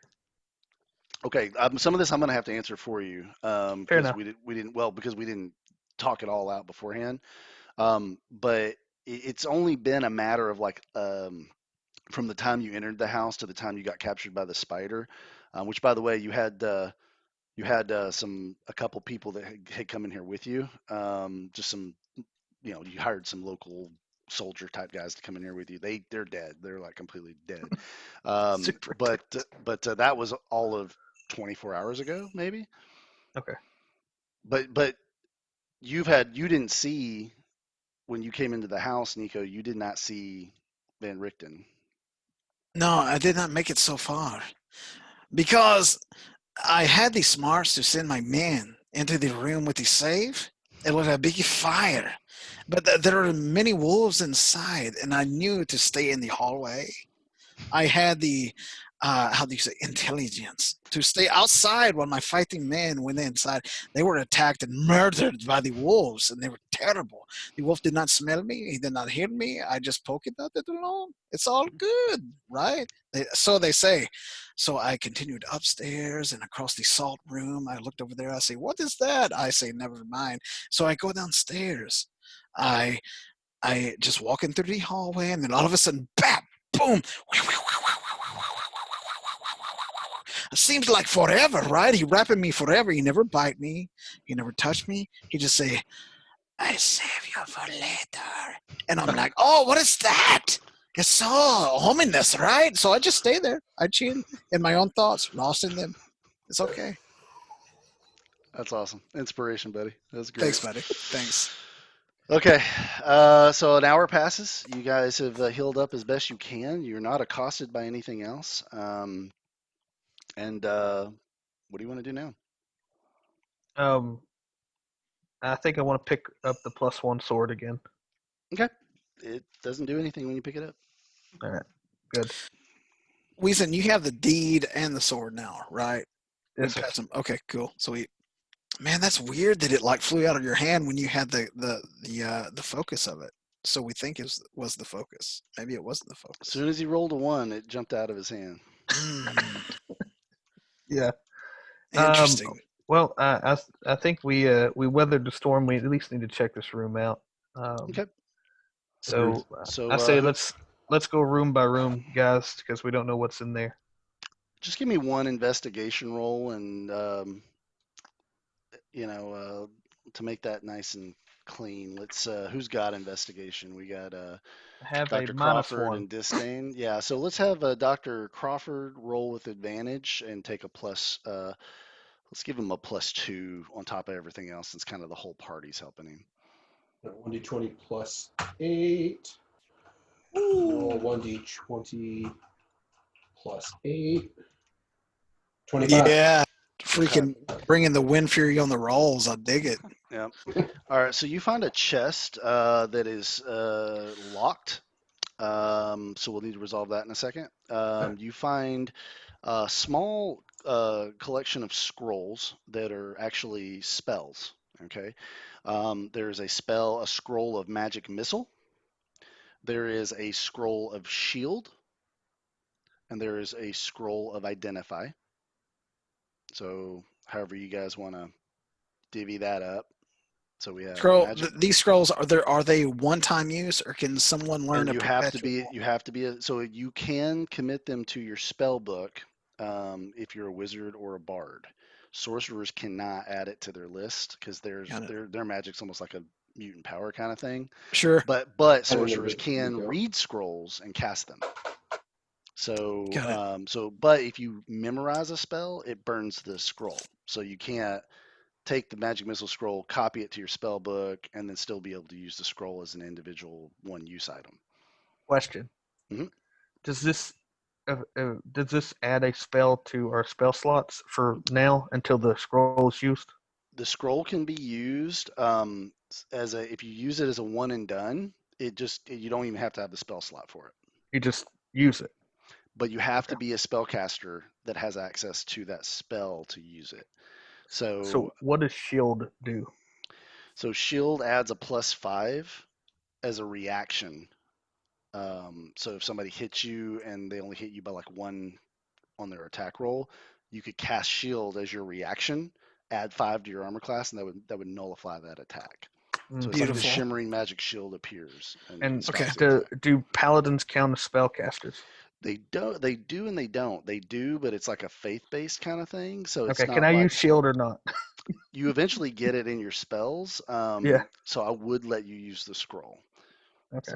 Okay, some of this I'm going to have to answer for you Fair because enough. because we didn't talk it all out beforehand. But it's only been a matter of like from the time you entered the house to the time you got captured by the spider, which by the way you had a couple people that had come in here with you, just some, you hired some local soldier type guys to come in here with you. They're dead. They're like completely dead. Super but that was all of 24 hours ago, maybe. Okay. But you didn't see when you came into the house, Nico. You did not see Van Richten. No, I did not make it so far because I had the smarts to send my men into the room with the safe. It was a big fire, but there are many wolves inside, and I knew to stay in the hallway. I had the how do you say, intelligence to stay outside while my fighting men went inside. They were attacked and murdered by the wolves, and they were terrible. The wolf did not smell me. He did not hear me. I just poked it out it alone. It's all good, right? So they say. So I continued upstairs and across the salt room. I looked over there. I say, "What is that?" I say, "Never mind." So I go downstairs. I just walking through the hallway, and then all of a sudden, bam, boom. It seems like forever, right? He rapping me forever. He never bite me. He never touch me. He just say, "I save you for later." And I'm like, "Oh, what is that?" It's so ominous, right? So I just stay there. I chill in my own thoughts, lost in them. It's okay. That's awesome. Inspiration, buddy. That's great. Thanks, buddy. Thanks. Okay, so an hour passes. You guys have healed up as best you can. You're not accosted by anything else. And what do you want to do now? I think I want to pick up the +1 sword again. Okay. It doesn't do anything when you pick it up. All right. Good. Weezen, you have the deed and the sword now, right? Yes, sir. Okay, cool. So man, that's weird that it like flew out of your hand when you had the focus of it. So we think it was the focus. Maybe it wasn't the As focus. soon as he rolled a 1, it jumped out of his hand. Yeah. Interesting. Well, I think we weathered the storm. We at least need to check this room out. Okay. So So I say who- let's go room by room, guys, because we don't know what's in there. just give me one investigation roll, and to make that nice and clean. Let's who's got investigation? We got I have a Dr. minus Crawford one. and Disdain. Yeah, so let's have Dr. Crawford roll with advantage and take a plus. Let's give him a +2 on top of everything else, since kind of the whole party's helping him. 1d20 plus 8. Roll 1d20 plus 8. 25. Yeah, freaking bringing the wind fury on the rolls. I dig it. Yeah. All right. So you find a chest that is locked. So we'll need to resolve that in a second. You find a small collection of scrolls that are actually spells. Okay. There's a scroll of magic missile. There is a scroll of shield, and there is a scroll of identify. So however you guys want to divvy that up. So we have magic. These scrolls are they one time use, or can someone learn a You have to perpetual? be so you can commit them to your spell book if you're a wizard or a bard. Sorcerers cannot add it to their list because Got it. their magic's almost like a mutant power kind of thing. Sure, But I don't know sorcerers where you can go. read scrolls and cast them. So got it. but if you memorize a spell, it burns the scroll. So you can't take the magic missile scroll, copy it to your spell book, and then still be able to use the scroll as an individual one use item. Question: Mhm. Does this add a spell to our spell slots for now until the scroll is used? The scroll can be used as a if you use it as a one and done. You don't even have to have the spell slot for it. You just use it. But you have to be a spellcaster that has access to that spell to use it. So what does shield do? So shield adds a +5 as a reaction. So if somebody hits you and they only hit you by like 1 on their attack roll, you could cast shield as your reaction, add 5 to your armor class, and that would nullify that attack. So it's like the Beautiful. shimmering magic shield appears And stops the attack. do paladins count as spellcasters? They do and they don't. They do, but it's like a faith-based kind of thing. So it's Okay, can not I like use shield or not? you eventually get it in your spells. Yeah. So I would let you use the scroll. Okay.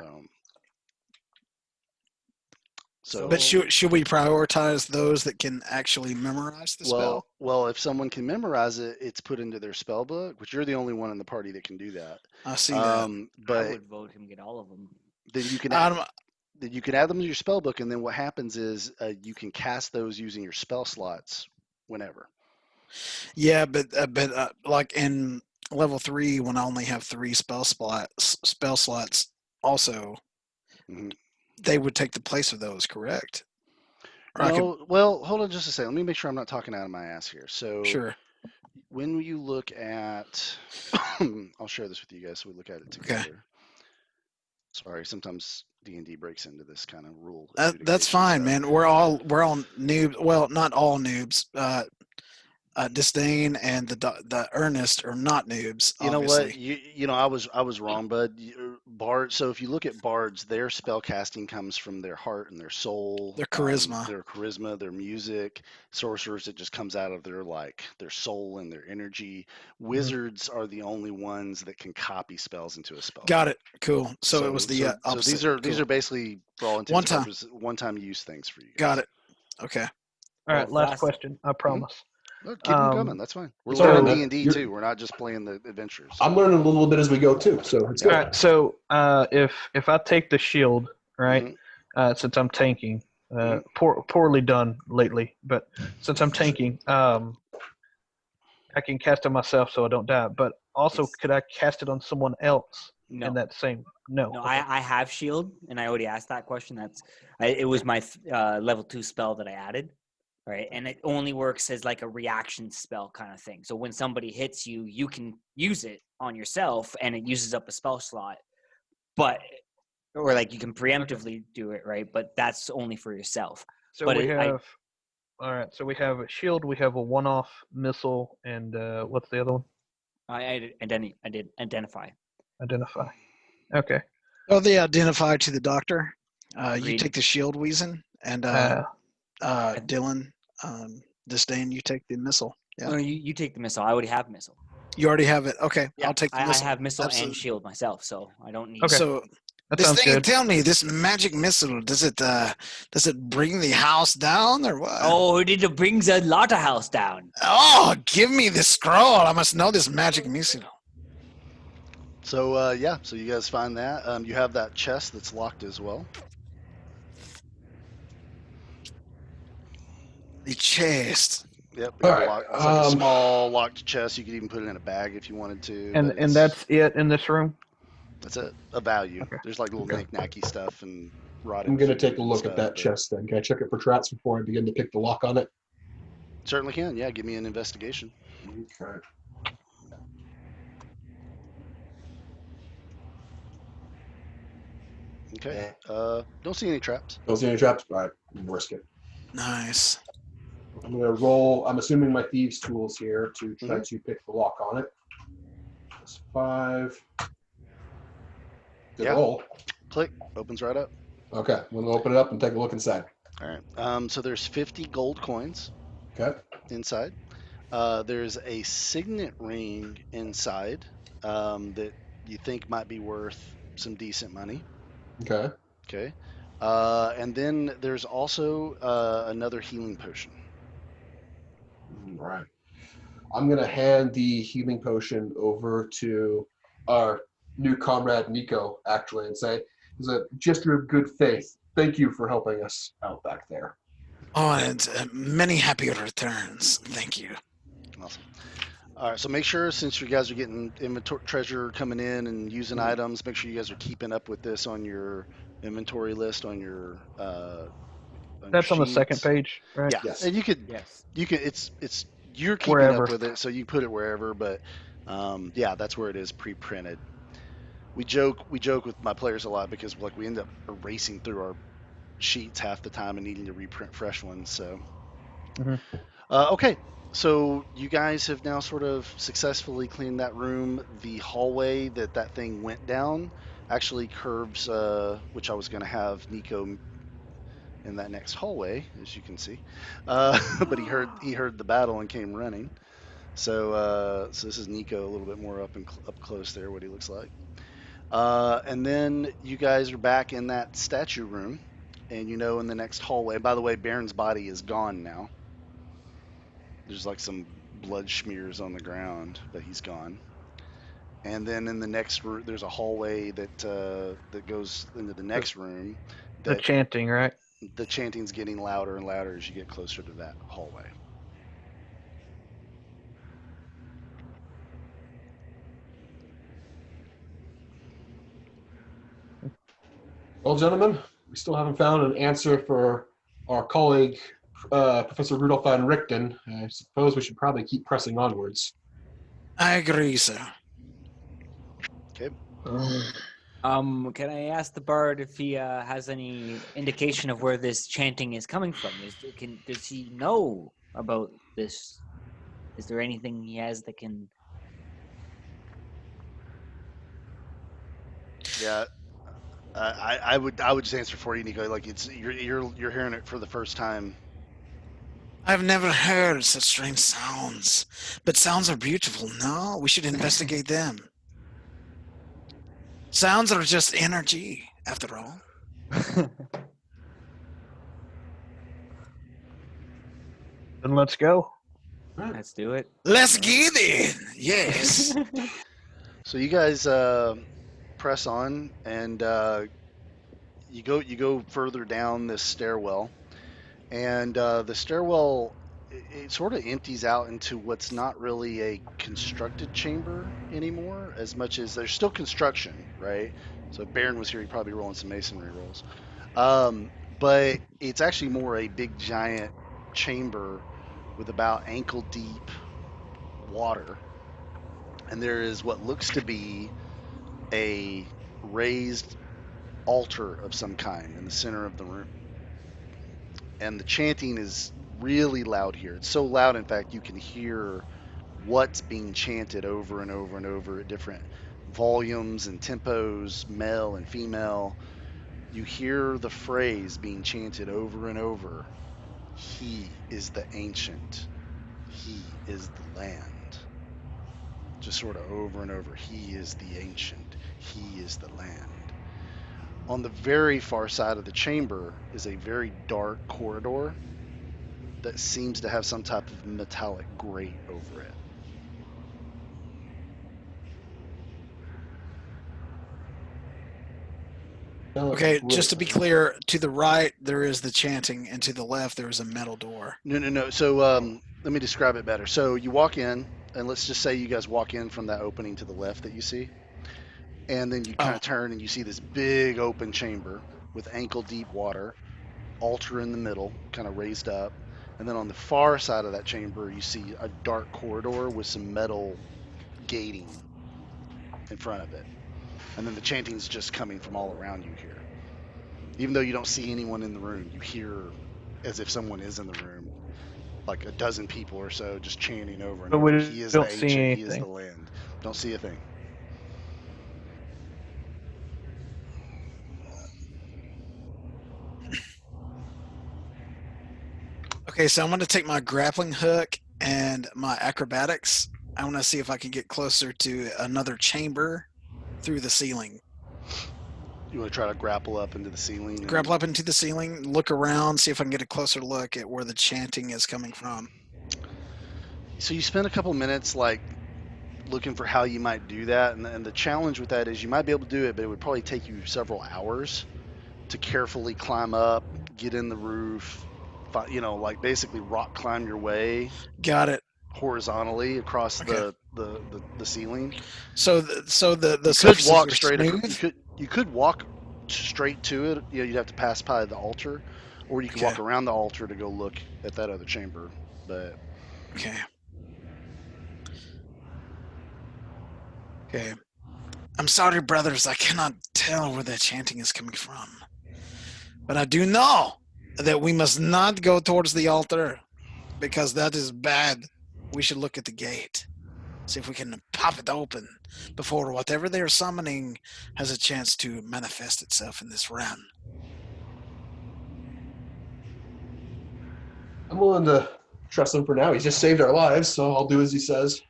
So But should we prioritize those that can actually memorize the spell? well, if someone can memorize it, it's put into their spell book, which you're the only one in the party that can do that. I see that. I But would vote him get all of them. then you can Adam, add them to your spell book, and then what happens is you can cast those using your spell slots whenever. yeah, but like in level 3, when I only have 3 spell slots, also Mhm. they would take the place of those, correct? Or I could, No, well, hold on just a second. Let me make sure I'm not talking out of my ass here. So sure. when you look at, I'll share this with you guys so we look at it Okay. together. Sorry, sometimes D&D breaks into this kind of rule That's adjudication fine, stuff. man. We're all noobs. Well, not all noobs. Disdain and the Earnest are not noobs. You know Obviously, what? I was wrong, bud. Bard. So if you look at bards, their spell casting comes from their heart and their soul, their charisma. their music. Sorcerers, it just comes out of their soul and their energy. Wizards are the only ones that can copy spells into a spell Got book. it. Cool. So it was the opposite. So these Cool. are basically, for all intents and purposes, one-time use things for you guys. Got it. Okay. All right, Well, last question. I promise. Well, keep them coming. That's fine. We're So, learning D&D you're- too. We're not just playing the adventures. I'm learning a little bit as we go too, so it's All good. right, so if I take the shield, right, Mhm. since I'm tanking, poorly done lately, but since I'm tanking, I can cast it myself so I don't die. But also, could I cast it on someone else No. in that same? No. No, Okay. I have shield, and I already asked that question. It was my level 2 spell that I added, right? And it only works as like a reaction spell kind of thing. So when somebody hits you, you can use it on yourself, and it uses up a spell slot. Or like you can preemptively do it, right? But that's only for yourself. So but we have. All right, so we have a shield, we have a one-off missile, and what's the other one? I did identify. Identify. Okay. Oh, they identify to the doctor. You Agreed. take the shield, Weezin, and Dylan, Disdain, you take the missile. Yeah. No, you take the missile. I already have missile. You already have it. Okay, Yeah, I'll take the I missile. have missile Absolutely. and shield myself, so I don't need. Okay. So That this sounds thing, good. tell me, this magic missile, does it bring the house down or what? Oh, it brings a lot of house down. Oh, give me the scroll. I must know this magic missile. So yeah, so you guys find that. You have that chest that's locked as well. The chest. Yep, we got All a right, lock. It's like a small locked chest. You could even put it in a bag if you wanted to. And but and it's- that's it in this room. that's a value. Okay. There's like little Okay. knick-knacky stuff and rotted. I'm gonna food take a and look stuff, at that but chest then. Can I check it for traps before I begin to pick the lock on it? Certainly can. Yeah, give me an investigation. Okay. Okay. Don't see any traps. Don't see any traps? All right, risk it. Nice. I'm gonna roll. I'm assuming my thieves' tools here to try to pick the lock on it. That's 5. Good Yeah. roll. Click. Opens right up. Okay, I'm gonna open it up and take a look inside. All right. So there's 50 gold coins Okay. inside. There's a signet ring inside that you think might be worth some decent money. Okay. Okay. And then there's also another healing potion. All right. I'm gonna hand the healing potion over to our new comrade Nico, actually, and say, "It's a gesture of good faith. Thank you for helping us out back there." Oh, and many happy returns. Thank you. Awesome. All right, so make sure, since you guys are getting inventory treasure coming in and using items, make sure you guys are keeping up with this on your inventory list on your. That's on the second sheets. page, right? Yeah, Yes. and you could Yes. it's you're keeping Wherever. up with it, so you put it wherever. But yeah, that's where it is pre-printed. We joke with my players a lot because like we end up erasing through our sheets half the time and needing to reprint fresh ones. So Mhm. okay, so you guys have now sort of successfully cleaned that room. The hallway that thing went down actually curves, which I was going to have Nico in that next hallway, as you can see. But he heard the battle and came running. So this is Nico a little bit more up close there, what he looks like. And then you guys are back in that statue room, and you know in the next hallway. By the way, Baron's body is gone now. There's like some blood smears on the ground, but he's gone. And then in the next room, there's a hallway that goes into the next room. The That chanting, right? the chanting's getting louder and louder as you get closer to that hallway. Well, gentlemen, we still haven't found an answer for our colleague, Professor Rudolf von Richten. I suppose we should probably keep pressing onwards. I agree, sir. Okay. Can I ask the bard if he has any indication of where this chanting is coming from? Does he know about this? Is there anything he has that can? Yeah. I would just answer for you, Nico. Like you're hearing it for the first time. I've never heard such strange sounds, but sounds are beautiful. No, we should investigate them. Sounds are just energy, after all. Then let's go. Let's do it. Let's get it. Yes. So you guys press on, and you go further down this stairwell, and the stairwell it sort of empties out into what's not really a constructed chamber anymore, as much as there's still construction, right? So if Baron was here, he'd probably be rolling some masonry rolls. But it's actually more a big giant chamber with about ankle deep water, and there is what looks to be a raised altar of some kind in the center of the room. And the chanting is really loud here. It's so loud, in fact, you can hear what's being chanted over and over and over at different volumes and tempos, male and female. You hear the phrase being chanted over and over. He is the ancient. He is the land. Just sort of over and over. He is the ancient. He is the land. On the very far side of the chamber is a very dark corridor that seems to have some type of metallic grate over it. Okay, just to be clear, to the right there is the chanting, and to the left there is a metal door. No. So let me describe it better. So you walk in, and let's just say you guys walk in from that opening to the left that you see, and then you kind of turn and you see this big open chamber with ankle deep water, altar in the middle, kind of raised up. And then on the far side of that chamber, you see a dark corridor with some metal gating in front of it. And then the chanting's just coming from all around you here. Even though you don't see anyone in the room, you hear as if someone is in the room, like a dozen people or so just chanting over and But over. we He is the don't see ancient, he is the anything. land. Don't see a thing. Okay, so I'm going to take my grappling hook and my acrobatics. I want to see if I can get closer to another chamber through the ceiling. You want to try to grapple up into the ceiling? Grapple up into the ceiling, look around, see if I can get a closer look at where the chanting is coming from. So you spend a couple minutes like looking for how you might do that, and the challenge with that is you might be able to do it, but it would probably take you several hours to carefully climb up, get in the roof, like basically rock climb your way Got it. horizontally across Okay. the ceiling. So the You could surfaces walk are straight. smooth. You could walk straight to it. You'd have to pass by the altar, or you could Okay. walk around the altar to go look at that other chamber. But Okay. Okay. I'm sorry, brothers. I cannot tell where that chanting is coming from. But I do know that we must not go towards the altar because that is bad. We should look at the gate. See if we can pop it open before whatever they're summoning has a chance to manifest itself in this realm. I'm willing to trust him for now. He's just saved our lives, so I'll do as he says.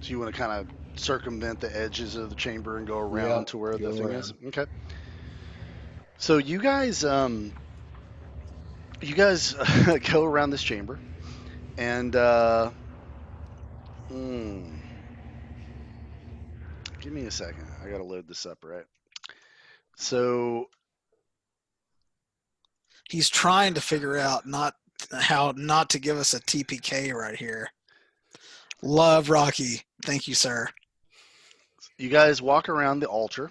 so you want to kind of circumvent the edges of the chamber and go around to where the thing is. Okay. So you guys go around this chamber, and give me a second. I gotta load this up, right? So He's trying to figure out how not to give us a TPK right here. Love Rocky. Thank you, sir. you guys walk around the altar,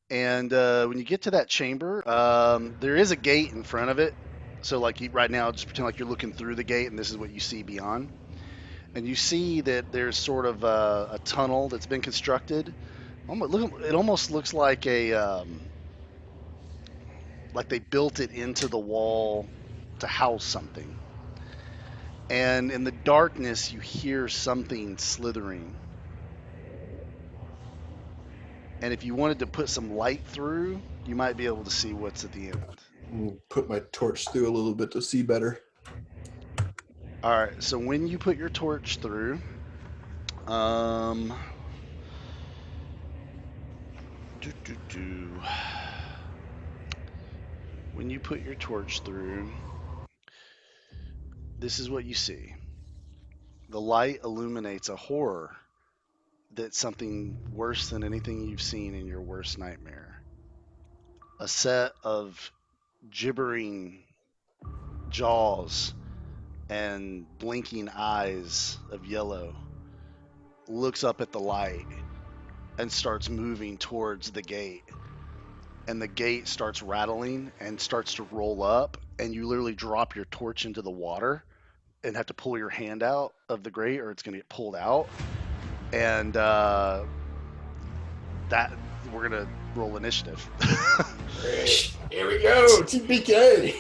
and when you get to that chamber, there is a gate in front of it. So like right now, just pretend like you're looking through the gate, and this is what you see beyond. And you see that there's sort of a tunnel that's been constructed. It almost looks like like they built it into the wall to house something. And in the darkness, you hear something slithering. And if you wanted to put some light through, you might be able to see what's at the end. Put my torch through a little bit to see better. All right. So when you put your torch through, when you put your torch through, this is what you see. The light illuminates a horror that's something worse than anything you've seen in your worst nightmare. A set of gibbering jaws and blinking eyes of yellow looks up at the light and starts moving towards the gate. And the gate starts rattling and starts to roll up, and you literally drop your torch into the water and have to pull your hand out of the grate or it's going to get pulled out. And that we're going to roll initiative. Here we go, TPK.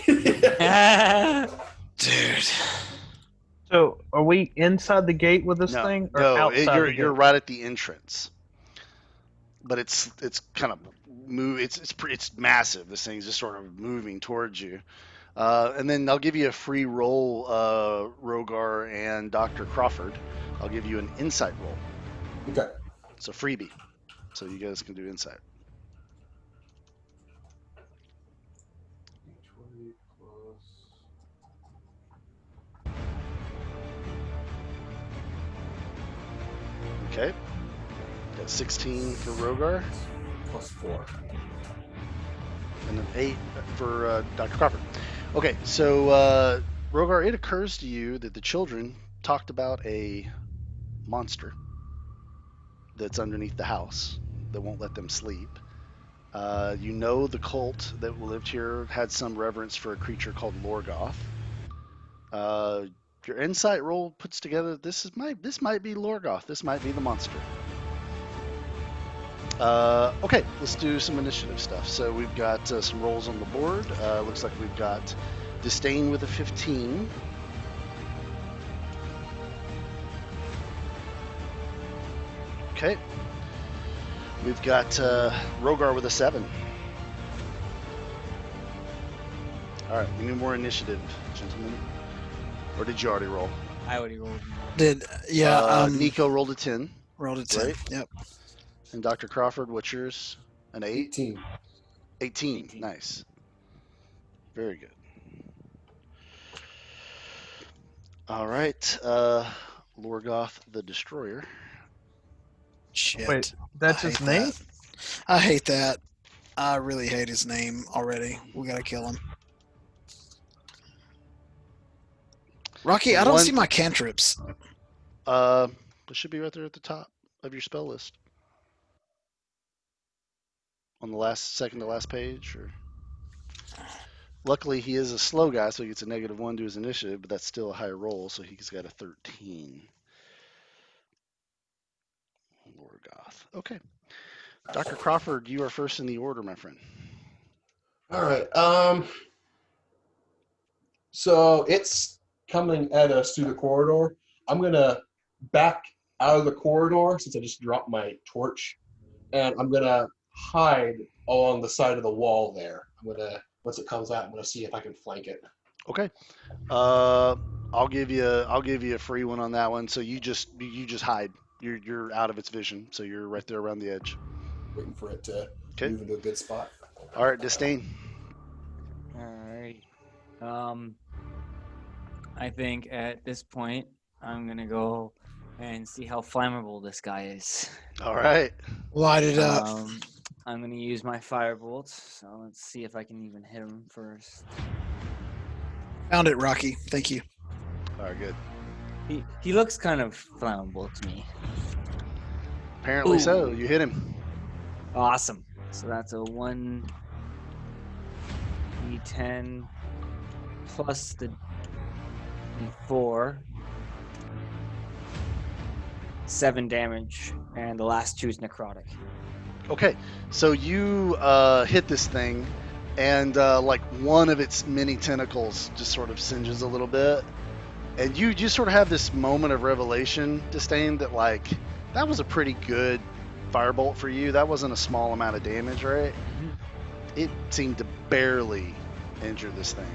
Dude. So, are we inside the gate with this thing, or No, outside the gate? you're right at the entrance. but it's kind of it's massive. This thing's just sort of moving towards you. And then I'll give you a free roll, Rogar and Dr. Crawford. I'll give you an insight roll. Okay. It's a freebie, so you guys can do insight. 20 plus. Okay. Got 16 for Rogar Plus 4. and an 8 for Dr. Crawford. Okay, so Rogar, it occurs to you that the children talked about a monster that's underneath the house that won't let them sleep. You know the cult that lived here had some reverence for a creature called Lorgoth. Your insight roll puts together this might be Lorgoth. This might be the monster. Okay, let's do some initiative stuff. So we've got some rolls on the board. Looks like we've got Disdain with a 15. Okay. We've got Rogar with a 7. All right, we need more initiative, gentlemen. Or did you already roll? I already rolled. Nico rolled a 10. Rolled a 10. Right. Yep. And Dr. Crawford, what's yours? An 8? 18. 18. 18. Nice. Very good. All right. Lorgoth the Destroyer. Shit. Wait, that's I his hate name? that. I hate that. I really hate his name already. We gotta kill him. Rocky, I don't see my cantrips. It should be right there at the top of your spell list. On the second to last page. Or... Luckily, he is a slow guy, so he gets a -1 to his initiative, but that's still a high roll, so he's got a 13. Lorgoth. Okay. Dr. Crawford, you are first in the order, my friend. All right. So it's coming at us through the corridor. I'm gonna back out of the corridor since I just dropped my torch, and I'm gonna hide along the side of the wall there. Once it comes out, I'm gonna see if I can flank it. Okay. I'll give you a free one on that one. So you just hide. You're out of its vision, so you're right there around the edge. Waiting for it to Okay. move into a good spot. All right, Disdain. Alright. I think at this point, I'm gonna go and see how flammable this guy is. All right. Light it up. I'm gonna use my firebolt. So let's see if I can even hit him first. Found it, Rocky. Thank you. All right, good. He looks kind of flammable to me. Apparently so. Ooh. You hit him. Awesome. So that's a 1d10 plus the d4. 7 damage, and the last 2 is necrotic. Okay. So you hit this thing, and like one of its many tentacles just sort of singes a little bit, and you just sort of have this moment of revelation, Disdain, that like that was a pretty good firebolt for you. That wasn't a small amount of damage, right? Mhm. It seemed to barely injure this thing.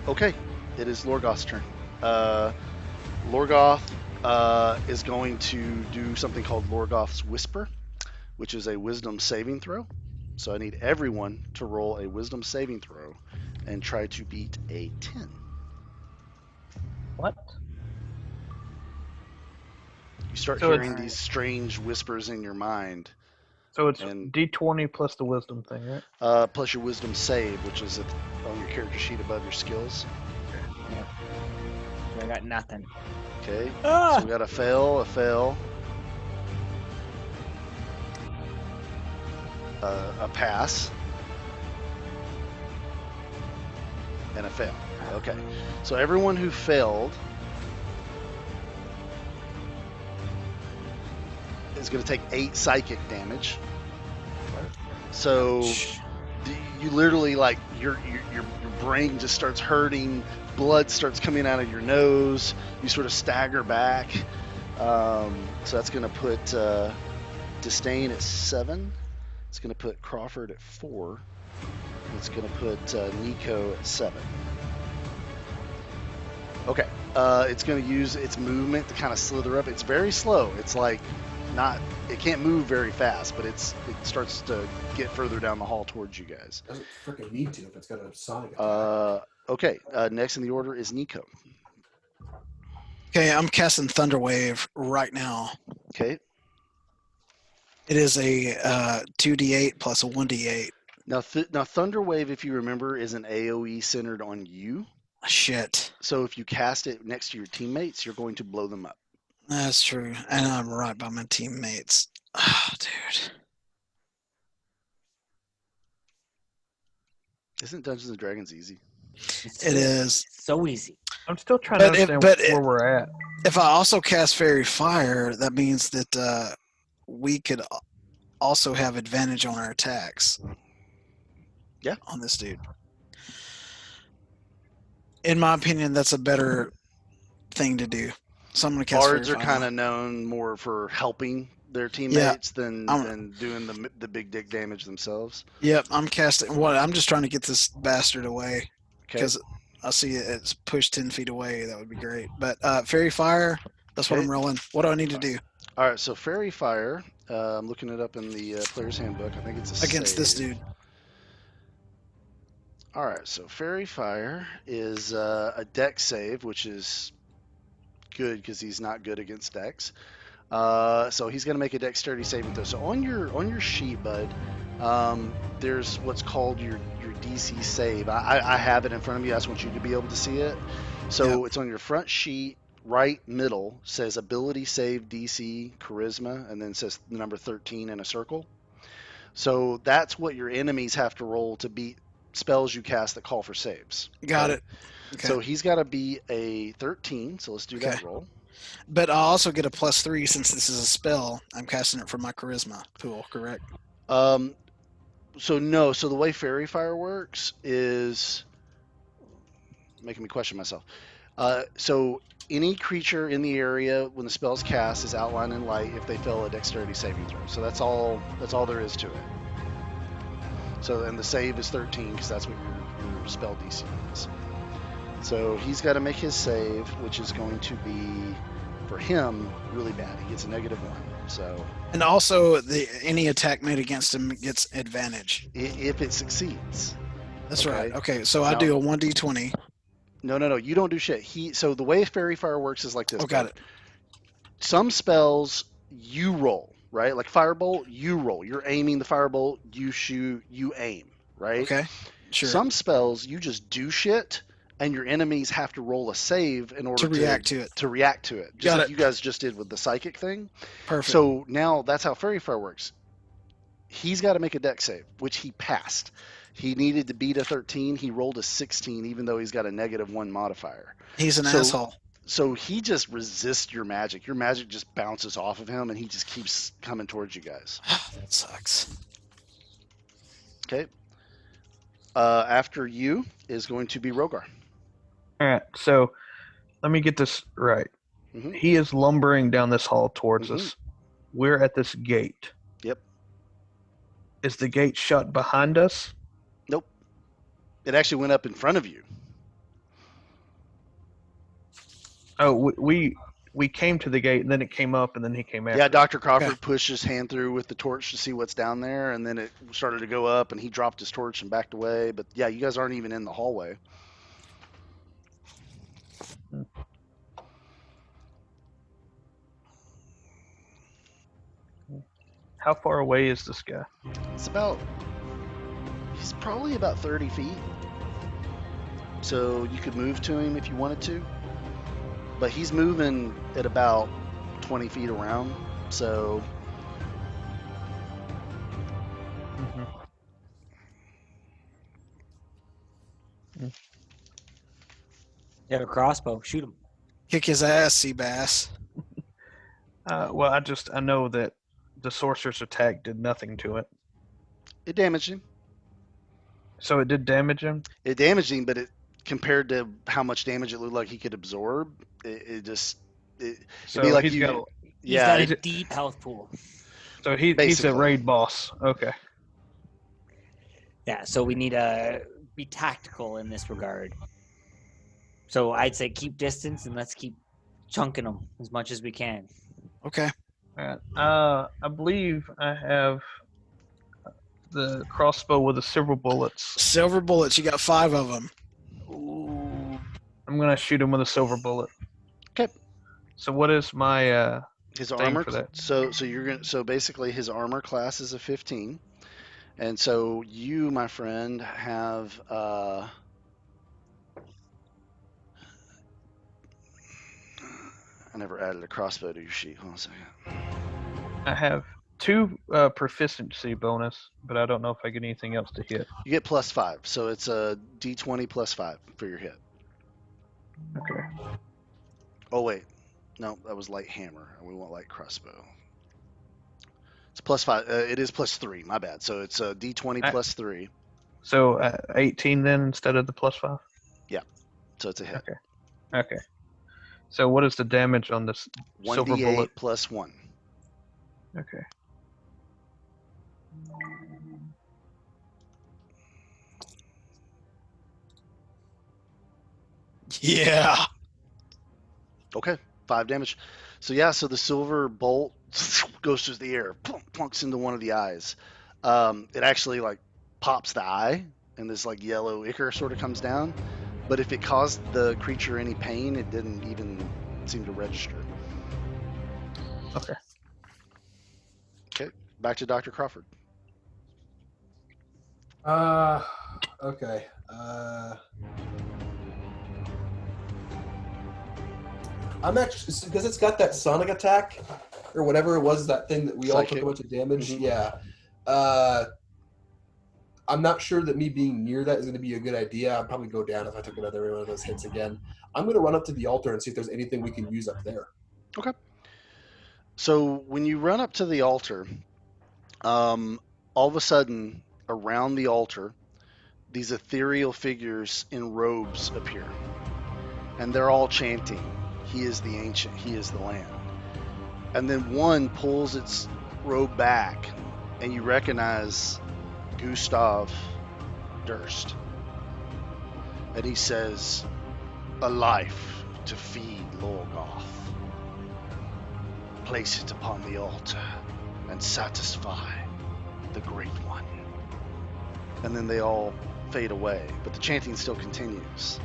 Okay, it is Lorgoth's turn. Lorgoth is going to do something called Lorgoth's Whisper, which is a wisdom saving throw. So I need everyone to roll a wisdom saving throw and try to beat a 10. What? You start So hearing it's- these strange whispers in your mind, So it's And- D20 plus the wisdom thing, right? plus your wisdom save, which is on your character sheet above your skills. I got nothing. Okay, Ah! so we got a fail, a pass, and a fail. Okay, so everyone who failed is going to take 8 psychic damage. So you literally, like, your brain just starts hurting, blood starts coming out of your nose, you sort of stagger back, So that's going to put Disdain at 7. It's going to put Crawford at 4. It's going to put Nico at 7. Okay. It's going to use its movement to kind of slither up. It's very slow. It's like not. It can't move very fast, but it starts to get further down the hall towards you guys. Doesn't freaking need to if it's got a sonic attack. Okay. Next in the order is Nico. Okay, I'm casting Thunderwave right now. Okay. It is a 2d8 plus a 1d8. Now Thunderwave, if you remember, is an AOE centered on you. Shit. So if you cast it next to your teammates, you're going to blow them up. That's true. And I'm right by my teammates. Oh, dude. Isn't Dungeons and Dragons easy? It is. So easy. I'm still trying to understand where we're at. If I also cast Fairy Fire, that means that we could also have advantage on our attacks. Yeah. On this dude. In my opinion, that's a better thing to do. So I'm going to cast Bards Fairy are Fire. kind of known more for helping their teammates than doing the big dick damage themselves. Yep, I'm casting. I'm just trying to get this bastard away Okay. because I see it's pushed 10 feet away. That would be great. But Fairy Fire, that's what I'm rolling. What do I need to do? All right, so Fairy Fire, I'm looking it up in the player's handbook. I think it's a Against save. this dude. All right, so Fairy Fire is a dex save, which is good because he's not good against dex. So he's going to make a dexterity saving throw. So on your sheet, bud, there's what's called your DC save. I have it in front of me. I just want you to be able to see it. So It's on your front sheet, right middle, says ability save DC charisma, and then says the number 13 in a circle. So that's what your enemies have to roll to beat spells you cast that call for saves. Got it. Okay. So he's got to be a 13. So let's do that roll. But I'll also get a +3 since this is a spell. I'm casting it from my charisma pool, correct? So no. So the way Fairy Fire works is making me question myself. So any creature in the area when the spell's cast is outlined in light if they fail a dexterity saving throw. So that's all there is to it. So and the save is 13 because that's what your spell DC is. So he's got to make his save, which is going to be for him really bad. He gets a -1. So and also any attack made against him gets advantage if it succeeds. That's right. Okay, so I do a 1d20. No. You don't do shit. So the way Fairy Fire works is like this. Oh, got it. Some spells you roll, right? Like Firebolt, you roll. You're aiming the Firebolt, you shoot, you aim, right? Okay, sure. Some spells you just do shit, and your enemies have to roll a save in order to react to it. To react to it, just like you guys just did with the psychic thing. Perfect. So now that's how Fairy Fire works. He's got to make a dex save, which he passed. He needed to beat a 13. He rolled a 16, even though he's got a -1 modifier. He's an asshole. So he just resists your magic. Your magic just bounces off of him, and he just keeps coming towards you guys. That sucks. Okay. After you is going to be Rogar. All right, so let me get this right. Mm-hmm. He is lumbering down this hall towards us. We're at this gate. Yep. Is the gate shut behind us? Nope. It actually went up in front of you. Oh, we came to the gate, and then it came up, and then he came after. Yeah, Dr. Crawford pushed his hand through with the torch to see what's down there, and then it started to go up, and he dropped his torch and backed away. But yeah, you guys aren't even in the hallway. How far away is this guy? He's probably about 30 feet. So you could move to him if you wanted to. But he's moving at about 20 feet around. So. You have a crossbow. Shoot him. Kick his ass, Seabass. Well, I know that the sorcerer's attack did nothing to it. It damaged him. So it did damage him? It damaged him, but it compared to how much damage it looked like he could absorb, it just it'd So be like he's you. got. He's Yeah, got he's a a- deep health pool. So he's a Basically. raid boss. Okay. Yeah, so we need to be tactical in this regard. So I'd say keep distance and let's keep chunking them as much as we can. Okay. Alright. I believe I have the crossbow with the silver bullets. Silver bullets. You got 5 of them. Ooh. I'm gonna shoot him with a silver bullet. 'Kay. So what is my his thing armor. for that? So basically, his armor class is a 15, and so you, my friend, have. I never added a crossbow to your sheet. Hold on a second. I have 2 proficiency bonus, but I don't know if I get anything else to hit. You get +5, so it's a D20 +5 for your hit. Okay. Oh wait, no, that was light hammer. We want light crossbow. It's +5. It is +3. My bad. So it's a D20 I- +3. So 18 then instead of the +5. So it's a hit. Okay. So what is the damage on this silver 1d8 bullet? +1. Okay. Yeah. Okay, 5 damage. So yeah, so the silver bolt goes through the air, plunks into one of the eyes. It actually like pops the eye, and this like yellow ichor sort of comes down. But if it caused the creature any pain, it didn't even seem to register. Okay. Okay, back to Dr. Crawford. Okay. I'm actually because it's got that sonic attack or whatever it was, that thing that we all took Psychic. a bunch of damage. Mhm. Yeah. I'm not sure that me being near that is going to be a good idea. I'd probably go down if I took another one of those hits again. I'm going to run up to the altar and see if there's anything we can use up there. Okay. So when you run up to the altar, all of a sudden around the altar, these ethereal figures in robes appear, and they're all chanting, "He is the ancient, he is the land." And then one pulls its robe back, and you recognize Gustav Durst. And he says, "A life to feed Lorgoth. Place it upon the altar and satisfy the Great One." And then they all fade away, but the chanting still continues.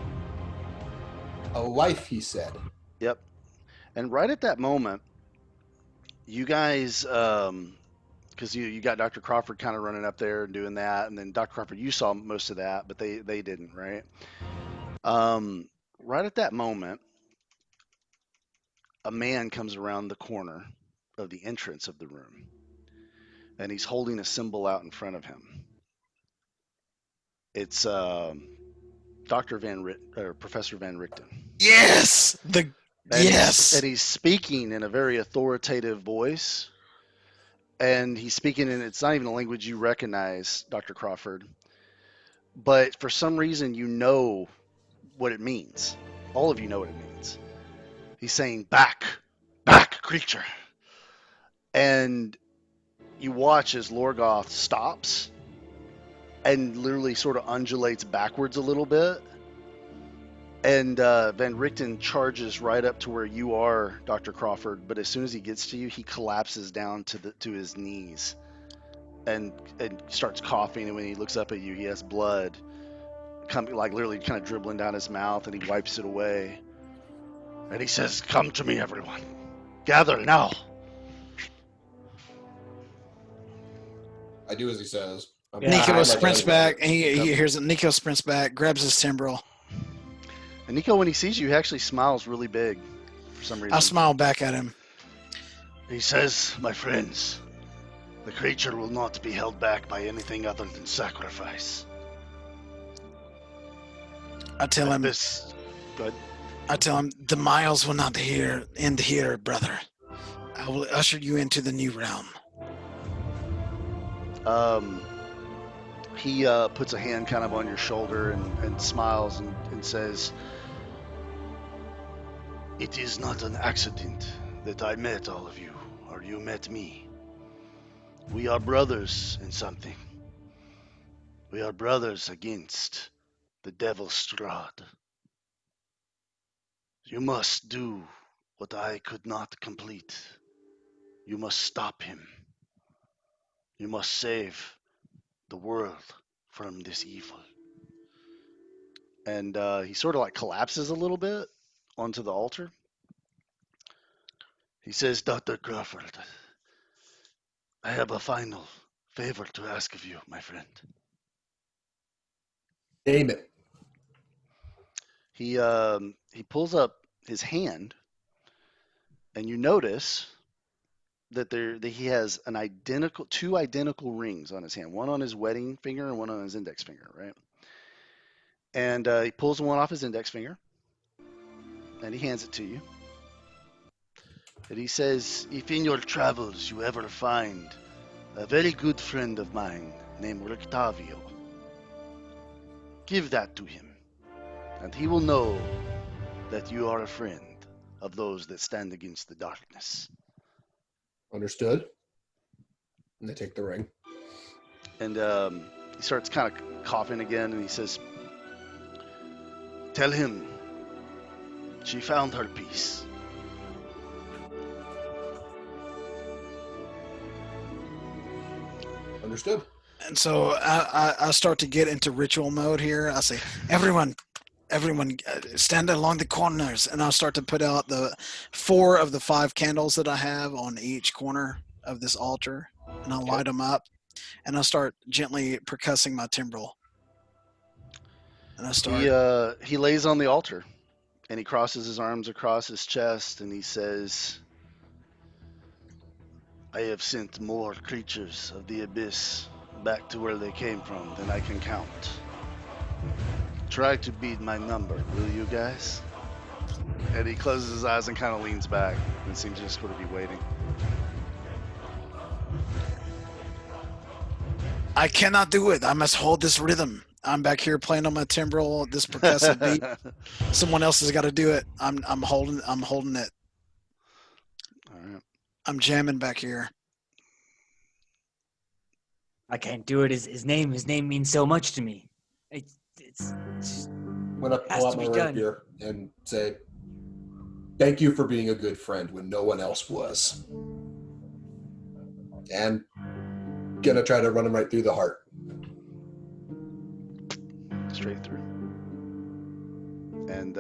A life, he said. Yep. And right at that moment, you guys, because you got Dr. Crawford kind of running up there and doing that, and then Dr. Crawford, you saw most of that, but they didn't, right? Right at that moment, a man comes around the corner of the entrance of the room, and he's holding a symbol out in front of him. It's Dr. Professor Van Richten. Yes. And he's speaking in a very authoritative voice. And he's speaking in, it's not even a language you recognize, Dr. Crawford. But for some reason, you know what it means. All of you know what it means. He's saying, back, creature. And you watch as Lorgoth stops and literally sort of undulates backwards a little bit. And Van Richten charges right up to where you are, Dr. Crawford. But as soon as he gets to you, he collapses down to his knees and starts coughing. And when he looks up at you, he has blood coming, like literally kind of dribbling down his mouth, and he wipes it away. And he says, "Come to me, everyone. Gather now." I do as he says. Yeah, Nico I sprints like back, and he hears it. Nico sprints back, grabs his timbrel. And Nico, when he sees you, he actually smiles really big for some reason. I smile back at him. He says, "My friends, the creature will not be held back by anything other than sacrifice." I tell him, This, good. I tell him, the miles will not end here, brother. I will usher you into the new realm. He puts a hand kind of on your shoulder and smiles and says, It is not an accident that I met all of you, or you met me. We are brothers in something. We are brothers against the Devil's Strahd. You must do what I could not complete. You must stop him. You must save the world from this evil. And he sort of like collapses a little bit onto the altar. He says, Dr. Crawford, I have a final favor to ask of you, my friend. Name it. He pulls up his hand, and you notice that he has two identical rings on his hand, one on his wedding finger and one on his index finger, right? And he pulls one off his index finger, and he hands it to you. And he says, if in your travels you ever find a very good friend of mine named Rictavio, give that to him, and he will know that you are a friend of those that stand against the darkness. Understood. And they take the ring. And he starts kind of coughing again, and he says, tell him she found her peace. Understood. And so I start to get into ritual mode here. I say, everyone, stand along the corners. And I'll start to put out the 4 of the 5 candles that I have on each corner of this altar. And I'll light them up. And I'll start gently percussing my timbrel. And I start. He lays on the altar, and he crosses his arms across his chest, and he says, I have sent more creatures of the abyss back to where they came from than I can count. Try to beat my number, will you guys? And he closes his eyes and kind of leans back and seems to just sort of be waiting. I cannot do it. I must hold this rhythm. I'm back here playing on my timbrel, this percussive beat. Someone else has got to do it. I'm holding it. All right. I'm jamming back here. I can't do it. His name means so much to me. It's I'm going to Has pull out to my be done. rapier and say, thank you for being a good friend when no one else was. And going to try to run him right through the heart. Straight through. And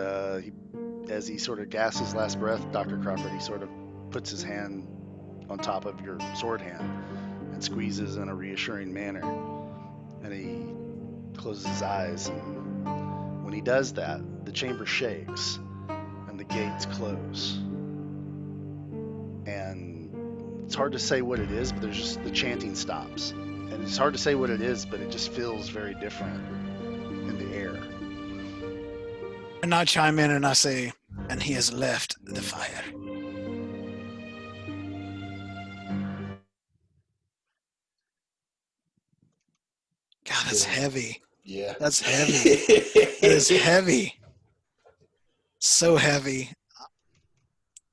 as he sort of gasps his last breath, Dr. Crawford, he sort of puts his hand on top of your sword hand and squeezes in a reassuring manner. And he closes his eyes. And when he does that, the chamber shakes and the gates close. And it's hard to say what it is, but there's just the chanting stops. And it's hard to say what it is, but it just feels very different in the air. And I chime in and I say, and he has left the fire. God, that's heavy. Yeah. That's heavy. That is heavy. So heavy.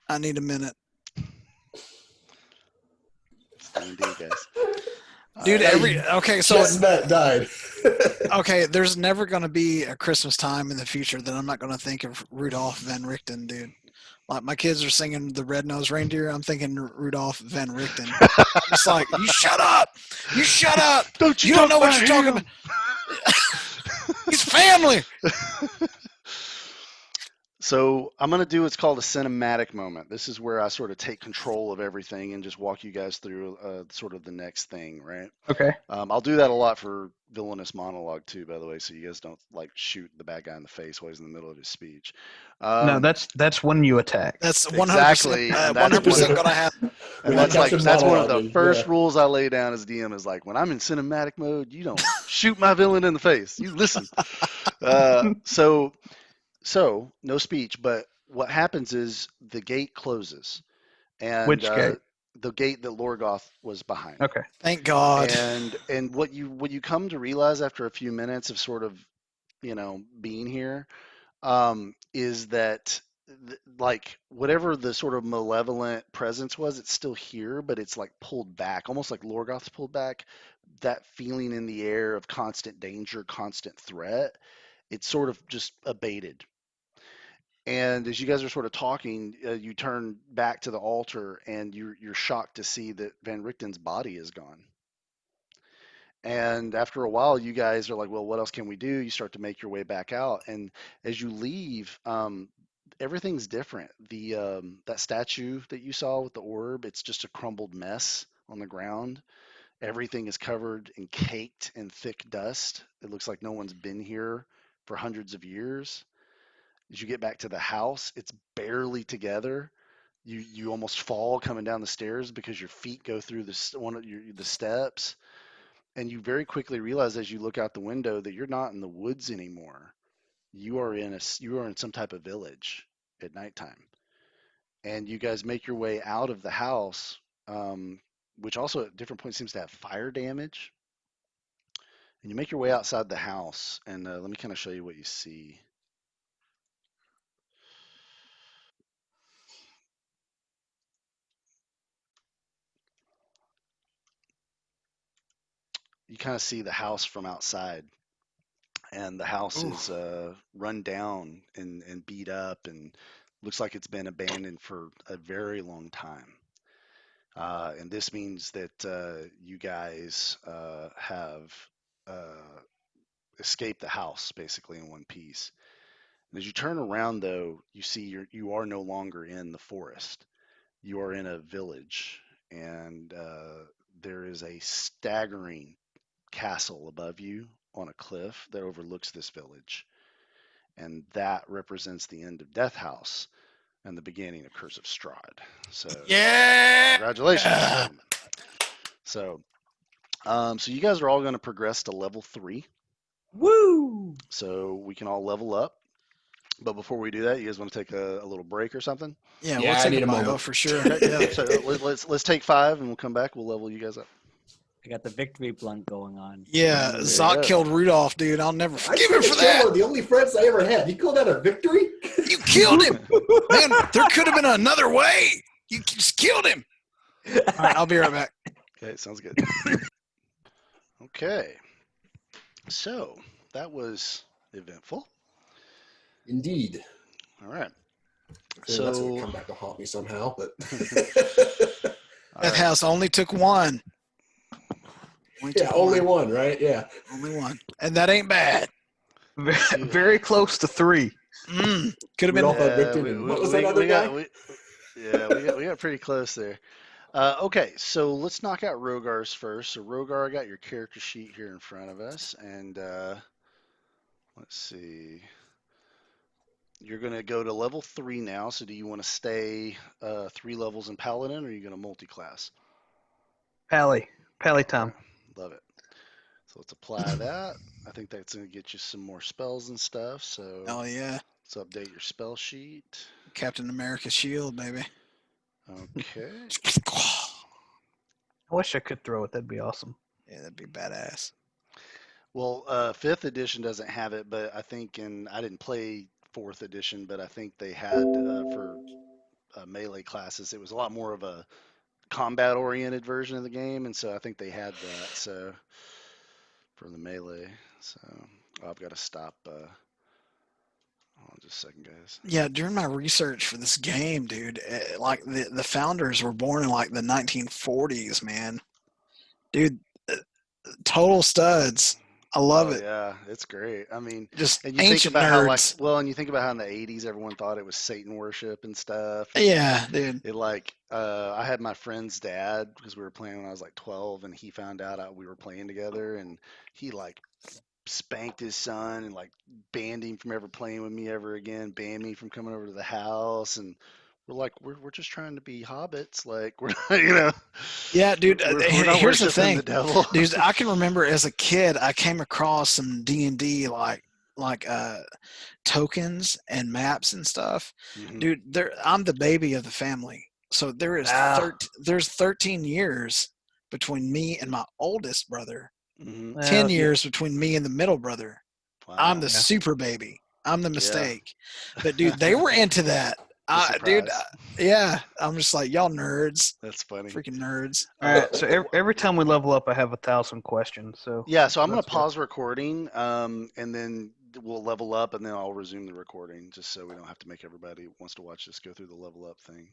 I need a minute. Indeed, guys. Dude, okay, so Chestnut died. okay, there's never going to be a Christmas time in the future that I'm not going to think of Rudolph Van Richten, dude. Like my kids are singing the Red-Nosed Reindeer, I'm thinking Rudolph Van Richten. I'm just like, you shut up! You shut up! You don't know what you're talking about. He's family. So I'm going to do what's called a cinematic moment. This is where I sort of take control of everything and just walk you guys through sort of the next thing, right? Okay. I'll do that a lot for Villainous Monologue too, by the way, so you guys don't like shoot the bad guy in the face while he's in the middle of his speech. No, that's when you attack. That's 100%, Exactly, and that's 100% going to happen. And that's one of the first rules I lay down as DM is like, when I'm in cinematic mode, you don't shoot my villain in the face. You listen. So no speech, but what happens is the gate closes, and Which gate? The gate that Lorgoth was behind. Okay. Thank God. And what you come to realize after a few minutes of sort of being here is that like whatever the sort of malevolent presence was, it's still here, but it's like pulled back, almost like Lorgoth's pulled back. That feeling in the air of constant danger, constant threat, it's sort of just abated. And as you guys are sort of talking, you turn back to the altar, and you're shocked to see that Van Richten's body is gone. And after a while, you guys are like, well, what else can we do? You start to make your way back out. And as you leave, everything's different. That statue that you saw with the orb, it's just a crumbled mess on the ground. Everything is covered and caked in thick dust. It looks like no one's been here for hundreds of years. As you get back to the house, it's barely together. You almost fall coming down the stairs because your feet go through the steps, and you very quickly realize as you look out the window that you're not in the woods anymore. You are in some type of village at nighttime, and you guys make your way out of the house, which also at different points seems to have fire damage. And you make your way outside the house, and let me kind of show you what you see. You kind of see the house from outside, and the house Ooh. is run down and beat up, and looks like it's been abandoned for a very long time. And this means that you guys have uh, escaped the house basically in one piece. And as you turn around, though, you see you are no longer in the forest. You are in a village, and there is a staggering castle above you on a cliff that overlooks this village. And that represents the end of Death House and the beginning of Curse of Strahd. So, Yeah. congratulations, gentlemen. So, so you guys are all going to progress to level 3. Woo! So we can all level up. But before we do that, you guys want to take a little break or something? Yeah, Yeah, we'll I take need a a bio moment. for sure. Okay. Yeah. So let's take 5 and we'll come back. We'll level you guys up. I got the victory blunt going on. Yeah, There you Zoc go. killed Rudolph, dude. I'll never I forgive him tried to for kill one that. of the only friends I ever had. You call that a victory? You killed him. Man, there could have been another way. You just killed him. All right, I'll be right back. Okay, sounds good. Okay. So that was eventful. Indeed. All right. I feel that's going to So come back to haunt me somehow, but all That right. house only took one. yeah, only one, right? Yeah. Only one. And that ain't bad. Very close to 3. Could have been. Rudolph Victor, and what was that other guy? We got pretty close there. Okay, so let's knock out Rogar's first. So Rogar, I got your character sheet here in front of us, and let's see. You're gonna go to level 3 now. So do you want to stay 3 levels in Paladin, or are you gonna multi-class? Pally time. Love it. So let's apply that. I think that's gonna get you some more spells and stuff. So Oh, yeah. let's update your spell sheet. Captain America's shield, baby. Okay. I wish I could throw it. That'd be awesome. Yeah, that'd be badass. Well, 5th edition doesn't have it, but I think I didn't play 4th edition, but I think they had for melee classes, it was a lot more of a combat-oriented version of the game, and so I think they had that. So for the melee, so I've got to stop. Hold on just a second, guys. Yeah, during my research for this game, dude, like the founders were born in like the 1940s, man. Dude, total studs. I love it. Yeah, it's great. I mean, Just and you think ancient about nerds. and you think about how in the 80s everyone thought it was Satan worship and stuff. And Yeah, dude. it like I had my friend's dad because we were playing when I was like 12, and he found out we were playing together, and he like spanked his son and like banned him from ever playing with me ever again, banned me from coming over to the house, and we're like we're just trying to be hobbits, like we're Yeah, dude. we're not Here's the worshiping thing, the devil. dude. I can remember as a kid, I came across some D&D like tokens and maps and stuff. Mhm. Dude, I'm the baby of the family, so there's 13 years between me and my oldest brother. Mhm. 10 years between me and the middle brother. Wow. I'm the super baby. I'm the mistake. But dude, they were into that. The Dude, surprise. yeah. I'm just like, y'all nerds. That's funny. Freaking nerds. All right. So every time we level up, I have 1,000 questions. So Yeah, so I'm going that's to good. pause recording, and then we'll level up, and then I'll resume the recording, just so we don't have to make everybody who wants to watch this go through the level up thing.